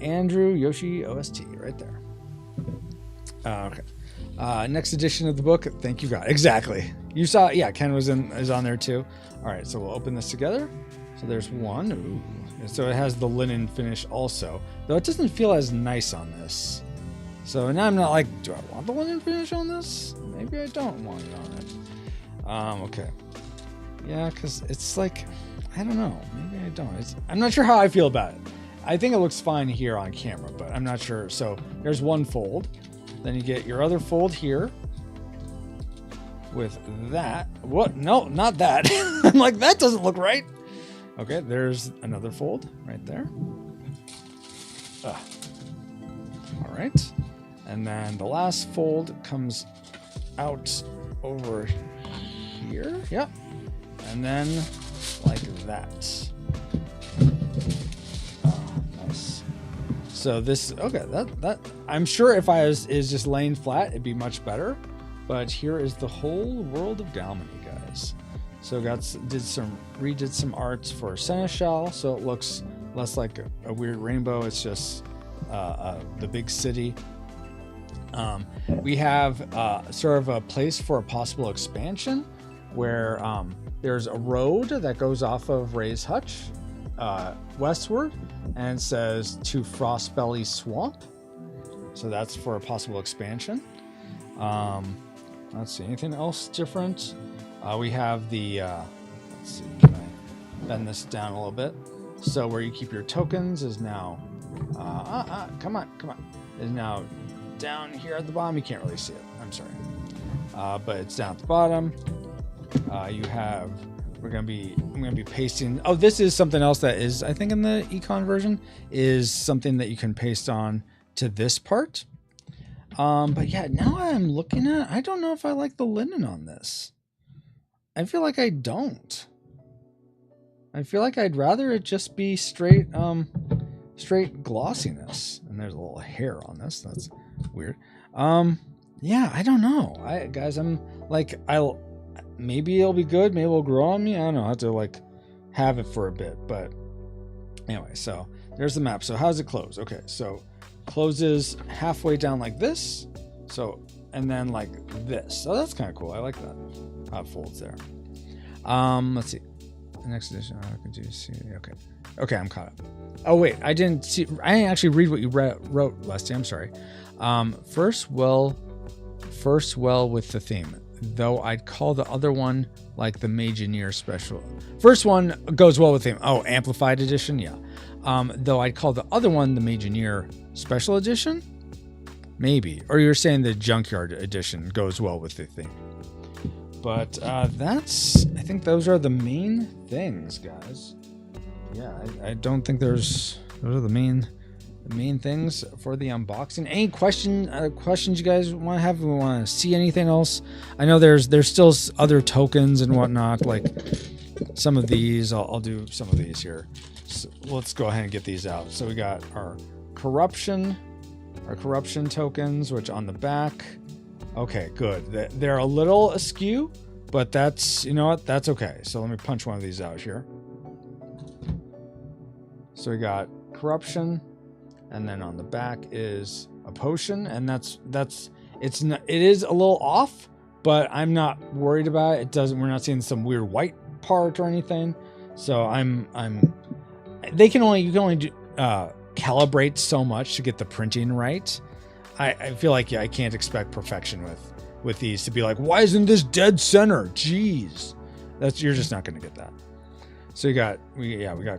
Andrew Yoshi OST right there. Okay. Next edition of the book. Thank you, God. Exactly. You saw. Yeah, Ken is on there too. All right, so we'll open this together. So there's one. Ooh. So it has the linen finish also, though it doesn't feel as nice on this. So now I'm not like, do I want the linen finish on this? Maybe I don't want it on it. Okay. Yeah, because it's like, I don't know. Maybe I don't. I'm not sure how I feel about it. I think it looks fine here on camera, but I'm not sure. So there's one fold. Then you get your other fold here with that. What? No, not that. I'm like, that doesn't look right. Okay, there's another fold right there. All right. And then the last fold comes out over here. Yep. And then like that. Oh, nice. So this, okay, that I'm sure if I is just laying flat, it'd be much better. But here is the whole world of Galmony, guys. So redid some arts for Seneschal, so it looks less like a weird rainbow. It's just the big city. We have sort of a place for a possible expansion where there's a road that goes off of Ray's Hutch westward and says to Frostbelly Swamp. So that's for a possible expansion. Let's see, anything else different? We have the, let's see, can I bend this down a little bit? So where you keep your tokens is now, come on, is now down here at the bottom. You can't really see it, I'm sorry. But it's down at the bottom. I'm gonna be pasting. Oh, this is something else that is, I think in the econ version, is something that you can paste on to this part. But yeah, now I'm looking at, I don't know if I like the linen on this. I feel like I don't. I feel like I'd rather it just be straight glossiness. And there's a little hair on this. That's weird. Yeah, I don't know. Guys, I'm like, maybe it'll be good. Maybe it'll grow on me. I don't know. I have to like have it for a bit. But anyway, so there's the map. So how does it close? Okay, so closes halfway down like this. So, and then like this. So that's kind of cool. I like that. How it folds there. Let's see. The next edition. I can do see. Okay. Okay, I'm caught up. Oh wait, I didn't actually read what you wrote, Leslie. I'm sorry. First well with the theme, though I'd call the other one like the Mageneer special. First one goes well with theme. Oh, amplified edition, yeah. Though I'd call the other one the Mageneer special edition, maybe. Or you're saying the Junkyard edition goes well with the theme. But I think those are the main things, guys. Yeah, I don't think those are the main things for the unboxing. Any questions you guys want to have? We want to see anything else? I know there's still other tokens and whatnot, like some of these. I'll do some of these here. So let's go ahead and get these out. So we got our corruption tokens, which on the back. Okay, good. They're a little askew, but that's, you know what? That's okay. So let me punch one of these out here. So we got corruption, and then on the back is a potion, and it is a little off, but I'm not worried about it. We're not seeing some weird white part or anything. So you can only do calibrate so much to get the printing right. I feel like I can't expect perfection with these to be like, why isn't this dead center? Jeez, you're just not going to get that. So we got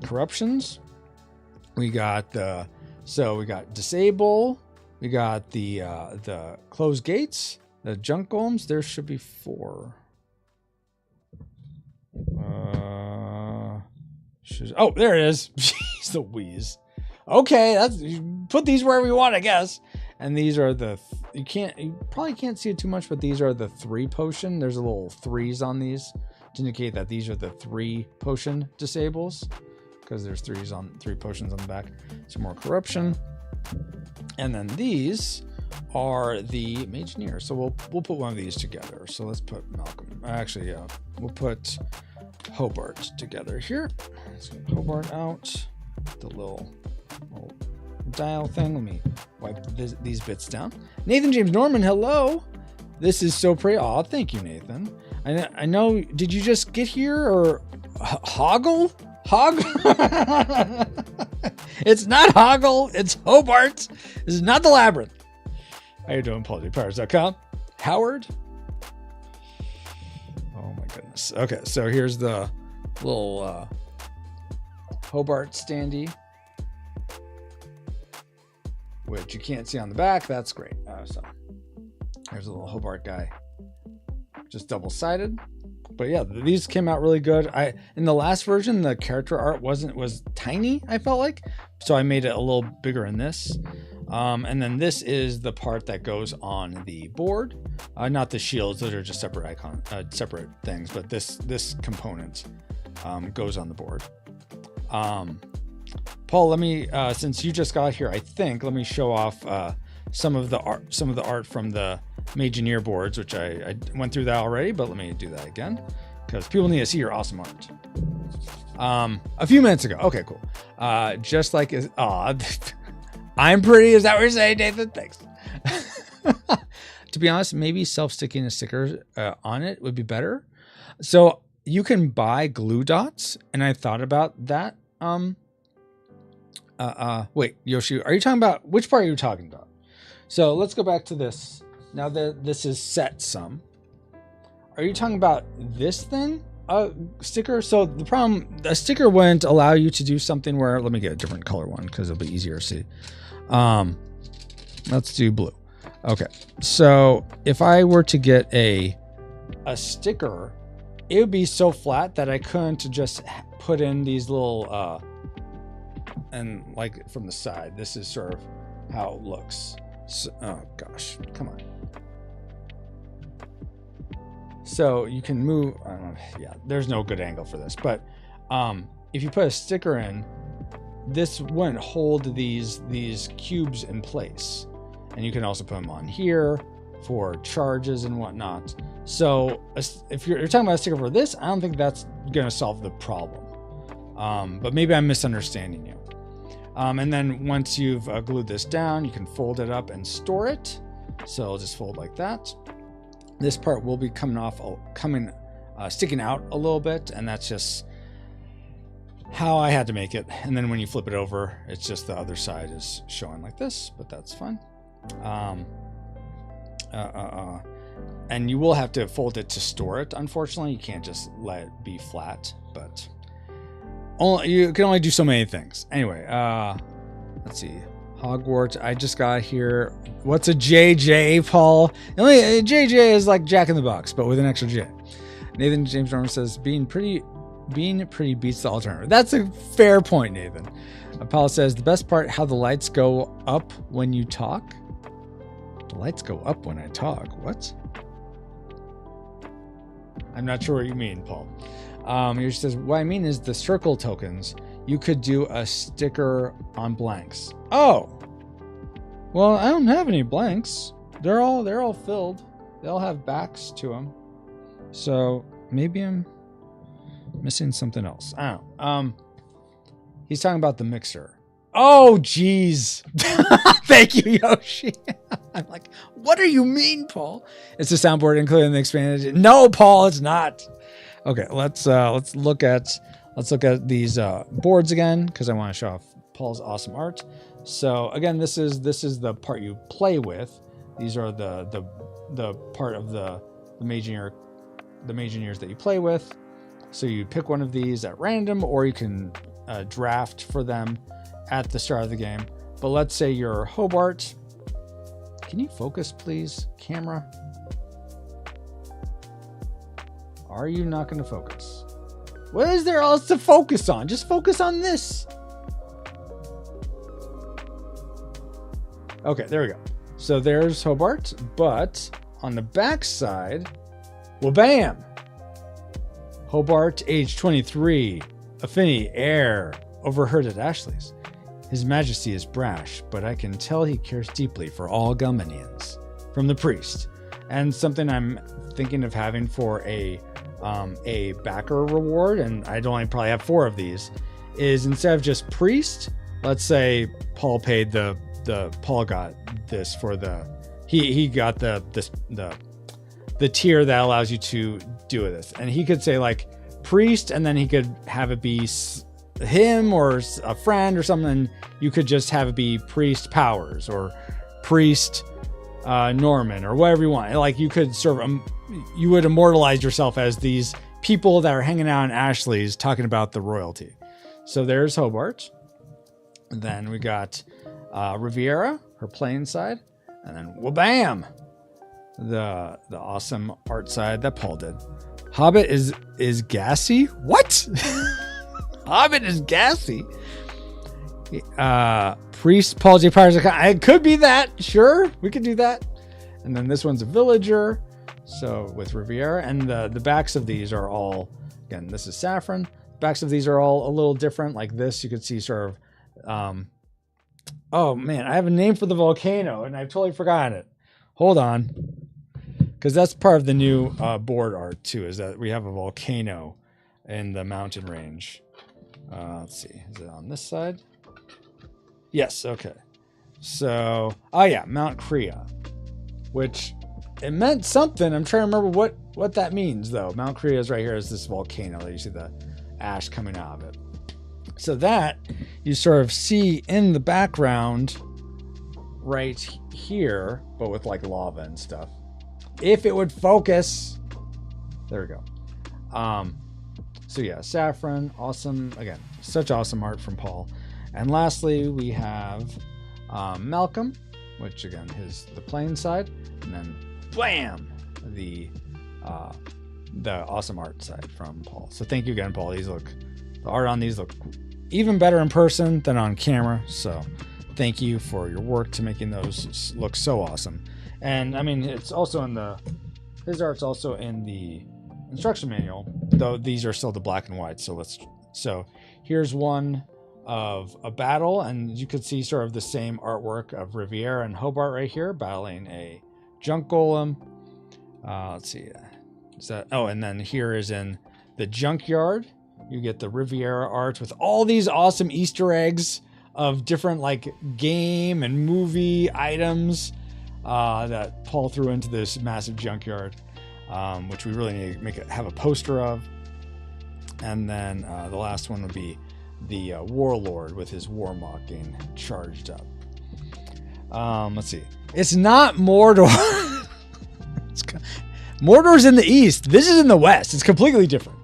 corruptions. We got disable. We got the closed gates, the junk golems. There should be 4. Oh, there it is. Jeez, the wheeze. Okay, you put these wherever you want, I guess. And these are you probably can't see it too much, but these are the 3 potion. There's a little 3s on these to indicate that these are the 3 potion disables, because there's 3 potions on the back. Some more corruption. And then these are the Mageneer. So we'll put one of these together. So let's put Malcolm. Actually, yeah, we'll put Hobart together here. Let's get Hobart out. The little dial thing. Let me wipe these bits down. Nathan James Norman, hello. This is so pretty. Aw, thank you, Nathan. I know. Did you just get here or Hoggle? It's not Hoggle. It's Hobart. This is not the Labyrinth. How you doing, PaulDPowers.com? Howard. Oh my goodness. Okay, so here's the little Hobart standee, which you can't see on the back. That's great. So there's a little Hobart guy, just double-sided. But yeah, these came out really good. In the last version, the character art was tiny, I felt like, so I made it a little bigger in this. And then this is the part that goes on the board, not the shields; those are just separate separate things. But this component goes on the board. Paul, let me since you just got here, let me show off some of the art from the Mageneer boards, which I went through that already, but let me do that again because people need to see your awesome art. A few minutes ago. Okay, cool. Just like I'm pretty. Is that what you're saying, Nathan? Thanks. To be honest, maybe self-sticking a sticker on it would be better. So you can buy glue dots, and I thought about that. Wait, Yoshi, are you talking about which part are you talking about? So let's go back to this. Now that this is set some, are you talking about this thing? Sticker? So the problem, a sticker wouldn't allow you to do something where, let me get a different color one because it'll be easier to see. Let's do blue. Okay. So if I were to get a sticker, it would be so flat that I couldn't just put in these little, and like from the side, this is sort of how it looks. So, oh gosh, come on. So you can move, I don't know, yeah, there's no good angle for this, but if you put a sticker in, this wouldn't hold these cubes in place. And you can also put them on here for charges and whatnot. So if you're talking about a sticker for this, I don't think that's going to solve the problem. But maybe I'm misunderstanding you. And then once you've glued this down, you can fold it up and store it. So I'll just fold like that. This part will be sticking out a little bit, and that's just how I had to make it. And then when you flip it over, it's just the other side is showing like this, but that's fine. And you will have to fold it to store it. Unfortunately, you can't just let it be flat, but you can only do so many things. Anyway, let's see. Hogwarts. I just got here. What's a JJ, Paul? A JJ is like Jack in the Box, but with an extra J. Nathan James Norman says being pretty beats the alternative. That's a fair point, Nathan. Paul says the best part, how the lights go up when you talk. The lights go up when I talk. What? I'm not sure what you mean, Paul. He says, what I mean is the circle tokens. You could do a sticker on blanks. Oh, well, I don't have any blanks. They're all filled. They all have backs to them. So maybe I'm missing something else. I don't know. He's talking about the mixer. Oh, geez. Thank you, Yoshi. I'm like, what do you mean, Paul? It's a soundboard including the expanded. No, Paul, it's not. Okay, let's look at these boards again, because I want to show off Paul's awesome art. So again, this is the part you play with. These are the part of the Imagineers that you play with. So you pick one of these at random, or you can draft for them at the start of the game. But let's say you're Hobart. Can you focus, please, camera? Are you not going to focus? What is there else to focus on? Just focus on this. Okay, there we go. So there's Hobart, but on the back side, well, bam! Hobart, age 23, affinity, heir, overheard at Ashley's. His Majesty is brash, but I can tell he cares deeply for all Gumanians. From the priest. And something I'm thinking of having for a backer reward, and I'd only probably have 4 of these, is instead of just priest, let's say Paul paid Paul got this for he got the tier that allows you to do this, and he could say like priest, and then he could have it be him or a friend or something, and you could just have it be priest Powers or priest Norman or whatever you want. Like you could you would immortalize yourself as these people that are hanging out in Ashley's talking about the royalty. So there's Hobart. And then we got Riviera, her plain side, and then wha-bam, the awesome art side that Paul did. Hobbit is gassy. What? Hobbit is gassy. Priest Paul J. Powers. It could be that. Sure, we could do that. And then this one's a villager. So with Riviera, and the backs of these are all, again, this is saffron. Backs of these are all a little different. Like this, you could see sort of, oh man, I have a name for the volcano and I've totally forgotten it. Hold on. Because that's part of the new board art too, is that we have a volcano in the mountain range. Let's see, is it on this side? Yes, okay. So, oh yeah, Mount Crea, which it meant something. I'm trying to remember what that means though. Mount Crea is right here as this volcano that you see the ash coming out of it. So that you sort of see in the background right here, but with like lava and stuff. If it would focus. There we go. So yeah, saffron, awesome. Again, such awesome art from Paul. And lastly, we have Malcolm, which again is the plain side, and then blam, the awesome art side from Paul. So thank you again, Paul. The art on these look even better in person than on camera. So thank you for your work to making those look so awesome. And I mean, it's also his art's also in the instruction manual, though these are still the black and white. So let's So here's one of a battle, and you could see sort of the same artwork of Riviera and Hobart right here battling a junk golem. Let's see. Is that? Oh, and then here is in the junkyard. You get the Riviera art with all these awesome Easter eggs of different like game and movie items that pull through into this massive junkyard, which we really need to have a poster of. And then the last one would be the Warlord with his Warmog getting charged up. Let's see. It's not Mordor. Mordor's in the east. This is in the west. It's completely different.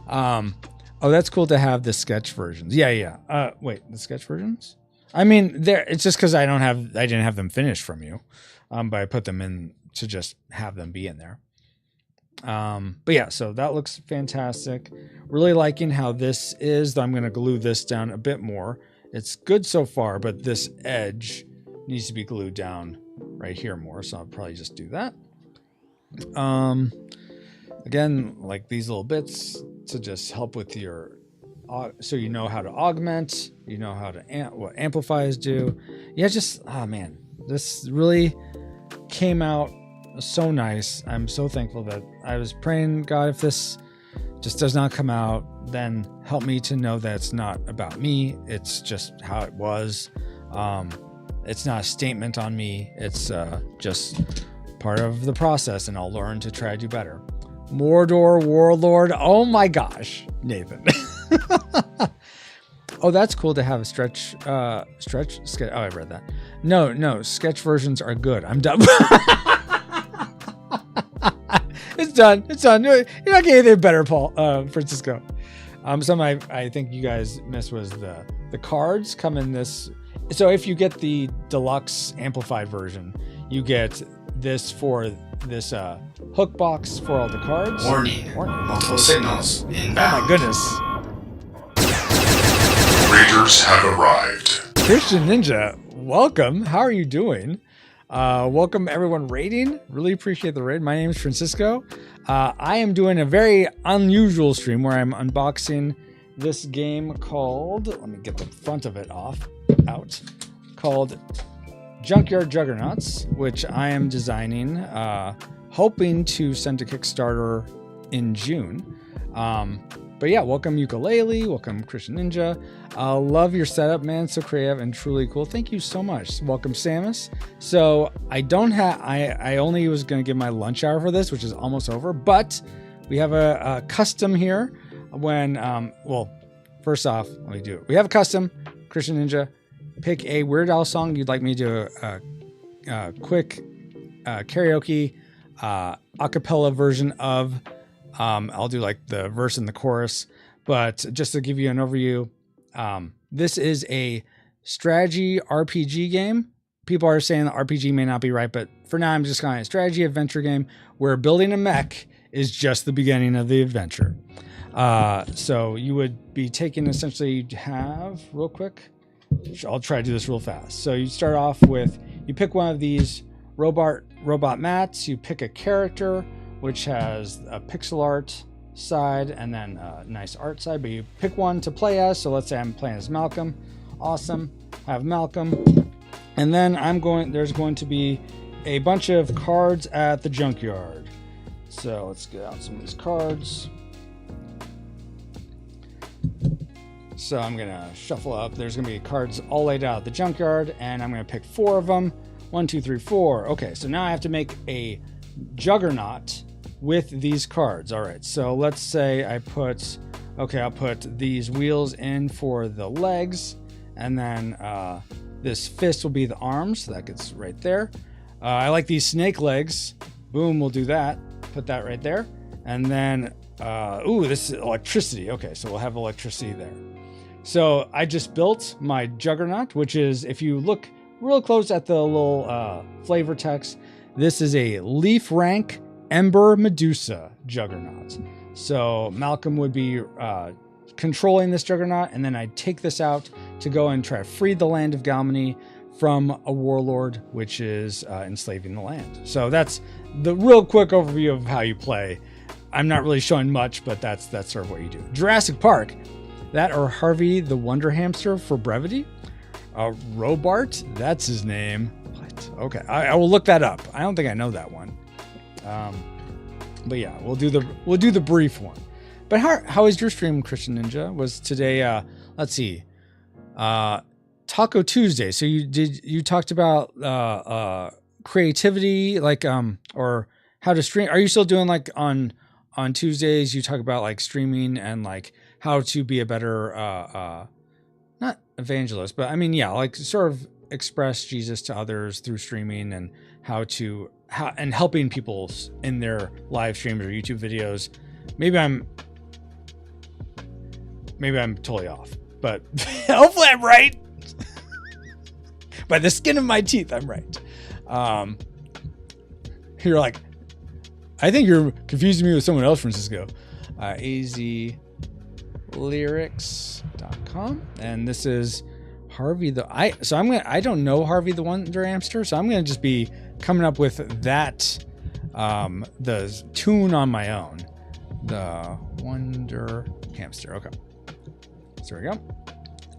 Oh, that's cool to have the sketch versions. Yeah. Wait, the sketch versions? I mean, it's just because I didn't have them finished from you. But I put them in to just have them be in there. But yeah, so that looks fantastic. Really liking how this is, though I'm going to glue this down a bit more. It's good so far, but this edge needs to be glued down right here more. So I'll probably just do that. Again, like these little bits to just help with your, so you know how to augment, you know how to what amplifiers do. Yeah, just, oh man, this really came out so nice. I'm so thankful that I was praying, God, if this just does not come out, then help me to know that it's not about me. It's just how it was. It's not a statement on me. It's just part of the process, and I'll learn to try to do better. Mordor Warlord. Oh my gosh, Nathan. Oh, that's cool to have a stretch sketch. Oh, I read that. No, sketch versions are good. I'm done. It's done. You're not getting anything better, Paul, Francisco. Something I think you guys missed was the cards come in this. So if you get the deluxe amplified version, you get this for this hook box for all the cards. Warning. Multiple signals inbound. Oh my goodness. Raiders have arrived. Christian Ninja, welcome. How are you doing? Welcome everyone raiding. Really appreciate the raid. My name is Francisco. I am doing a very unusual stream where I'm unboxing this game called, let me get the front of it out, called Junkyard Juggernauts, which I am designing, hoping to send to Kickstarter in June. But yeah, welcome Ukulele, welcome Christian Ninja. Love your setup, man. So creative and truly cool. Thank you so much. Welcome Samus. So I only was going to give my lunch hour for this, which is almost over, but we have a custom here when, well, first off, let me do it. We have a custom. Christian Ninja, pick a Weird Al song you'd like me to do a quick karaoke a cappella version of. I'll do like the verse and the chorus, but just to give you an overview, this is a strategy RPG game. People are saying the RPG may not be right, but for now I'm just calling it a strategy adventure game where building a mech is just the beginning of the adventure. So you would be taking, essentially, you'd have, real quick, I'll try to do this real fast. So you start off with, you pick one of these robot mats, you pick a character, which has a pixel art side and then a nice art side, but you pick one to play as. So let's say I'm playing as Malcolm. Awesome. I have Malcolm. And then there's going to be a bunch of cards at the junkyard. So let's get out some of these cards. So I'm gonna shuffle up. There's gonna be cards all laid out at the junkyard, and I'm gonna pick 4 of them. 1, 2, 3, 4. Okay, so now I have to make a juggernaut with these cards. All right, so let's say I'll put these wheels in for the legs, and then this fist will be the arms, so that gets right there. I like these snake legs. Boom, we'll do that. Put that right there. And then, this is electricity. Okay, so we'll have electricity there. So I just built my juggernaut, which is, if you look real close at the little flavor text, this is a leaf rank Ember Medusa juggernaut. So Malcolm would be controlling this juggernaut, and then I'd take this out to go and try to free the land of Galmany from a warlord, which is enslaving the land. So that's the real quick overview of how you play. I'm not really showing much, but that's sort of what you do. Jurassic Park. That or Harvey the Wonder Hamster for brevity. Robart, that's his name. What? Okay, I will look that up. I don't think I know that one. But yeah, we'll do the brief one. But how is your stream, Christian Ninja? Was today? Let's see, Taco Tuesday. So you talked about creativity, like or how to stream. Are you still doing like on Tuesdays? You talk about like streaming and like how to be a better not evangelist, but I mean, yeah, like sort of express Jesus to others through streaming and how and helping people in their live streams or YouTube videos. Maybe I'm totally off, but hopefully I'm right. By the skin of my teeth, I'm right. You're like, I think you're confusing me with someone else, Francisco. azlyrics.com, and this is Harvey I don't know Harvey the Wonder Hamster, so I'm gonna just be coming up with that the tune on my own. The Wonder Hamster. Okay, so there we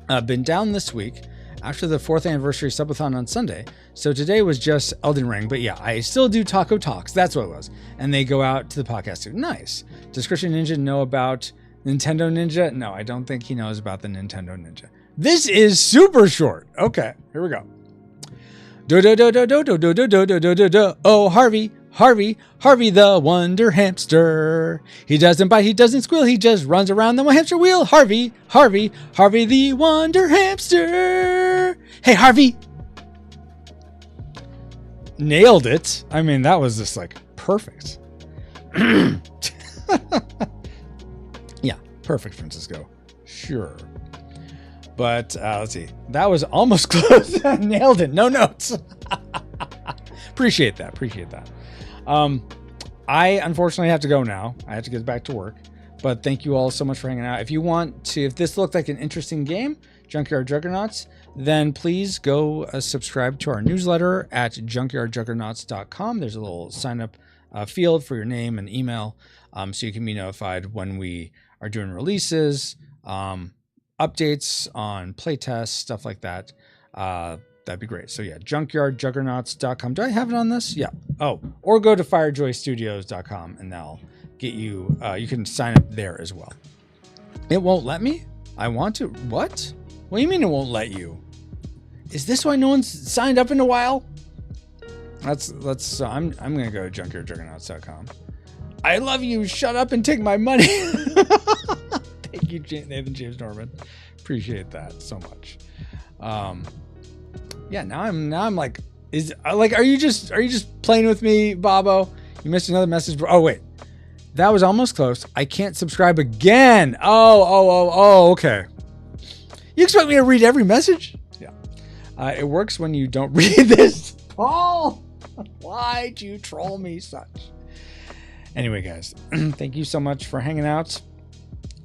go. Been down this week after the 4th anniversary subathon on Sunday. So today was just Elden Ring, but yeah, I still do Taco Talks. That's what it was. And they go out to the podcast too. Nice. Does Christian Ninja know about Nintendo Ninja? No, I don't think he knows about the Nintendo Ninja. This is super short. Okay, here we go. Oh, Harvey the Wonder Hamster. He doesn't bite, he doesn't squeal, he just runs around the hamster wheel. Harvey the Wonder Hamster. Hey, Harvey. Nailed it. I mean, that was just like perfect. Yeah, perfect, Francisco. Sure. But let's see. That was almost close. Nailed it. No notes. Appreciate that. I unfortunately have to go now. I have to get back to work. But thank you all so much for hanging out. If this looked like an interesting game, Junkyard Juggernauts, then please go subscribe to our newsletter at junkyardjuggernauts.com. There's a little sign up field for your name and email, so you can be notified when we are doing releases, updates on playtests, stuff like that. That'd be great. So yeah, junkyardjuggernauts.com. Do I have it on this? Yeah. Oh, or go to firejoystudios.com and they'll get you. You can sign up there as well. It won't let me? I want to. What? What do you mean it won't let you? Is this why no one's signed up in a while? Let's. I'm gonna go to junkyardjuggernauts.com. I love you. Shut up and take my money. Thank you, Nathan James Norman. Appreciate that so much. Yeah, now I'm like, are you just playing with me, Bobo? You missed another message. Oh wait, that was almost close. I can't subscribe again. Oh, okay. You expect me to read every message? Yeah. It works when you don't read this. Paul, why'd you troll me such? Anyway, guys, thank you so much for hanging out.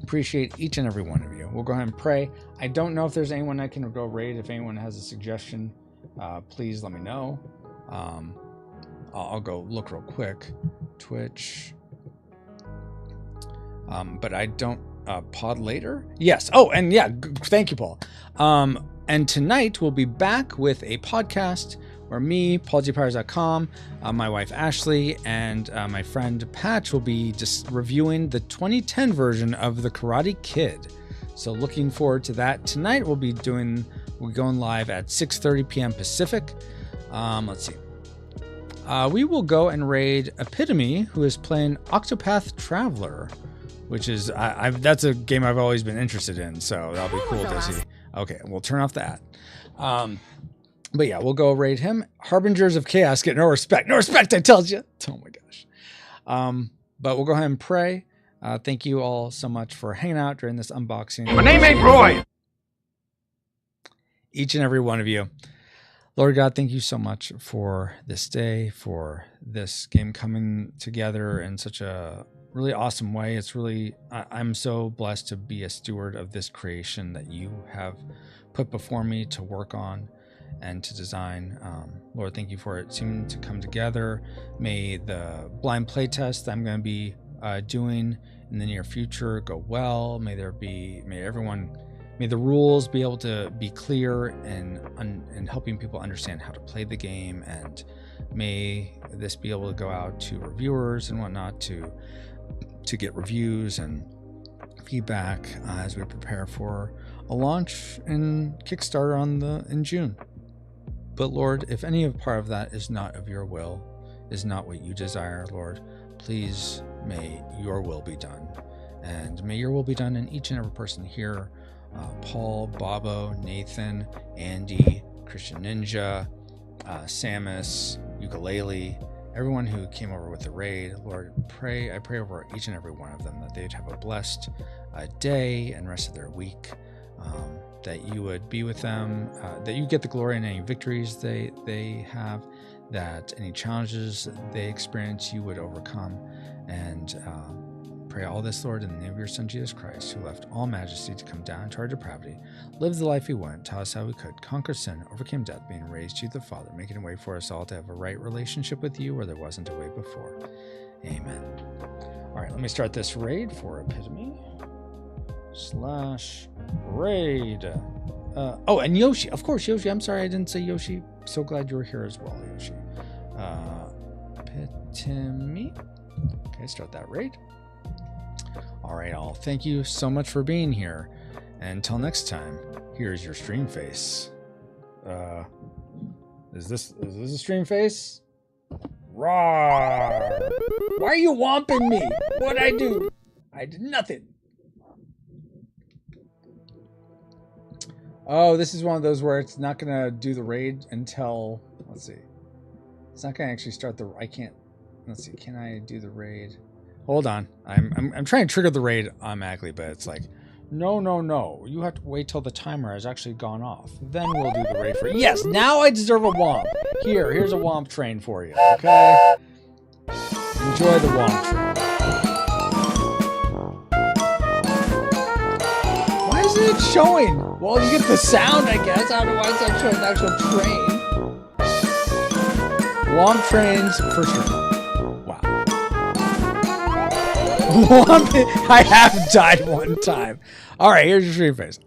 Appreciate each and every one of you. We'll go ahead and pray. I don't know if there's anyone I can go raid. If anyone has a suggestion, please let me know. I'll go look real quick. Twitch. But I don't pod later. Yes. Oh, and yeah, thank you, Paul. And tonight we'll be back with a podcast where me, PaulGPires.com, my wife Ashley, and my friend Patch will be just reviewing the 2010 version of The Karate Kid. So looking forward to that. Tonight we're going live at 6:30 p.m. Pacific. Let's see. We will go and raid Epitome, who is playing Octopath Traveler, which is that's a game I've always been interested in. So that'll be cool to see. Okay, we'll turn off that. But yeah, we'll go raid him. Harbingers of Chaos get no respect. No respect, I told you. Oh my gosh. But we'll go ahead and pray. Thank you all so much for hanging out during this unboxing. My name ain't Roy. Each and every one of you. Lord God, thank you so much for this day, for this game coming together in such a really awesome way. It's really, I'm so blessed to be a steward of this creation that you have put before me to work on and to design. Lord, thank you for it seeming to come together. May the blind playtest that I'm going to be doing in the near future go well. May the rules be able to be clear and helping people understand how to play the game, and may this be able to go out to reviewers and whatnot to get reviews and feedback as we prepare for a launch in Kickstarter in June. But Lord, if any part of that is not of your will, is not what you desire, Lord, please may your will be done. And may your will be done in each and every person here. Paul, Bobo, Nathan, Andy, Christian Ninja, Samus, Ukulele, everyone who came over with the raid. Lord, I pray over each and every one of them that they'd have a blessed day and rest of their week, that you would be with them, that you get the glory in any victories they have, that any challenges they experience you would overcome. And pray all this, Lord, in the name of your Son, Jesus Christ, who left all majesty to come down to our depravity, lived the life he went, taught us how we could, conquer sin, overcame death, being raised to the Father, making a way for us all to have a right relationship with you where there wasn't a way before. Amen. All right, let me start this raid for Epitome /raid. And Yoshi. Of course, Yoshi. I'm sorry I didn't say Yoshi. So glad you were here as well, Yoshi. Epitome. Okay, start that raid. All right, all. Thank you so much for being here. And until next time, here's your stream face. Is this a stream face? Rawr! Why are you womping me? What'd I do? I did nothing. Oh, this is one of those where it's not gonna do the raid until, let's see. It's not gonna actually start the, I can't, let's see, can I do the raid? Hold on, I'm trying to trigger the raid automatically, but it's like, no. You have to wait till the timer has actually gone off. Then we'll do the raid for you. Yes, now I deserve a womp. Here's a womp train for you, okay? Enjoy the womp train. Why isn't it showing? Well, you get the sound, I guess. I don't know why it's not showing the actual train. Womp trains for sure. I have died one time. All right, here's your stream face.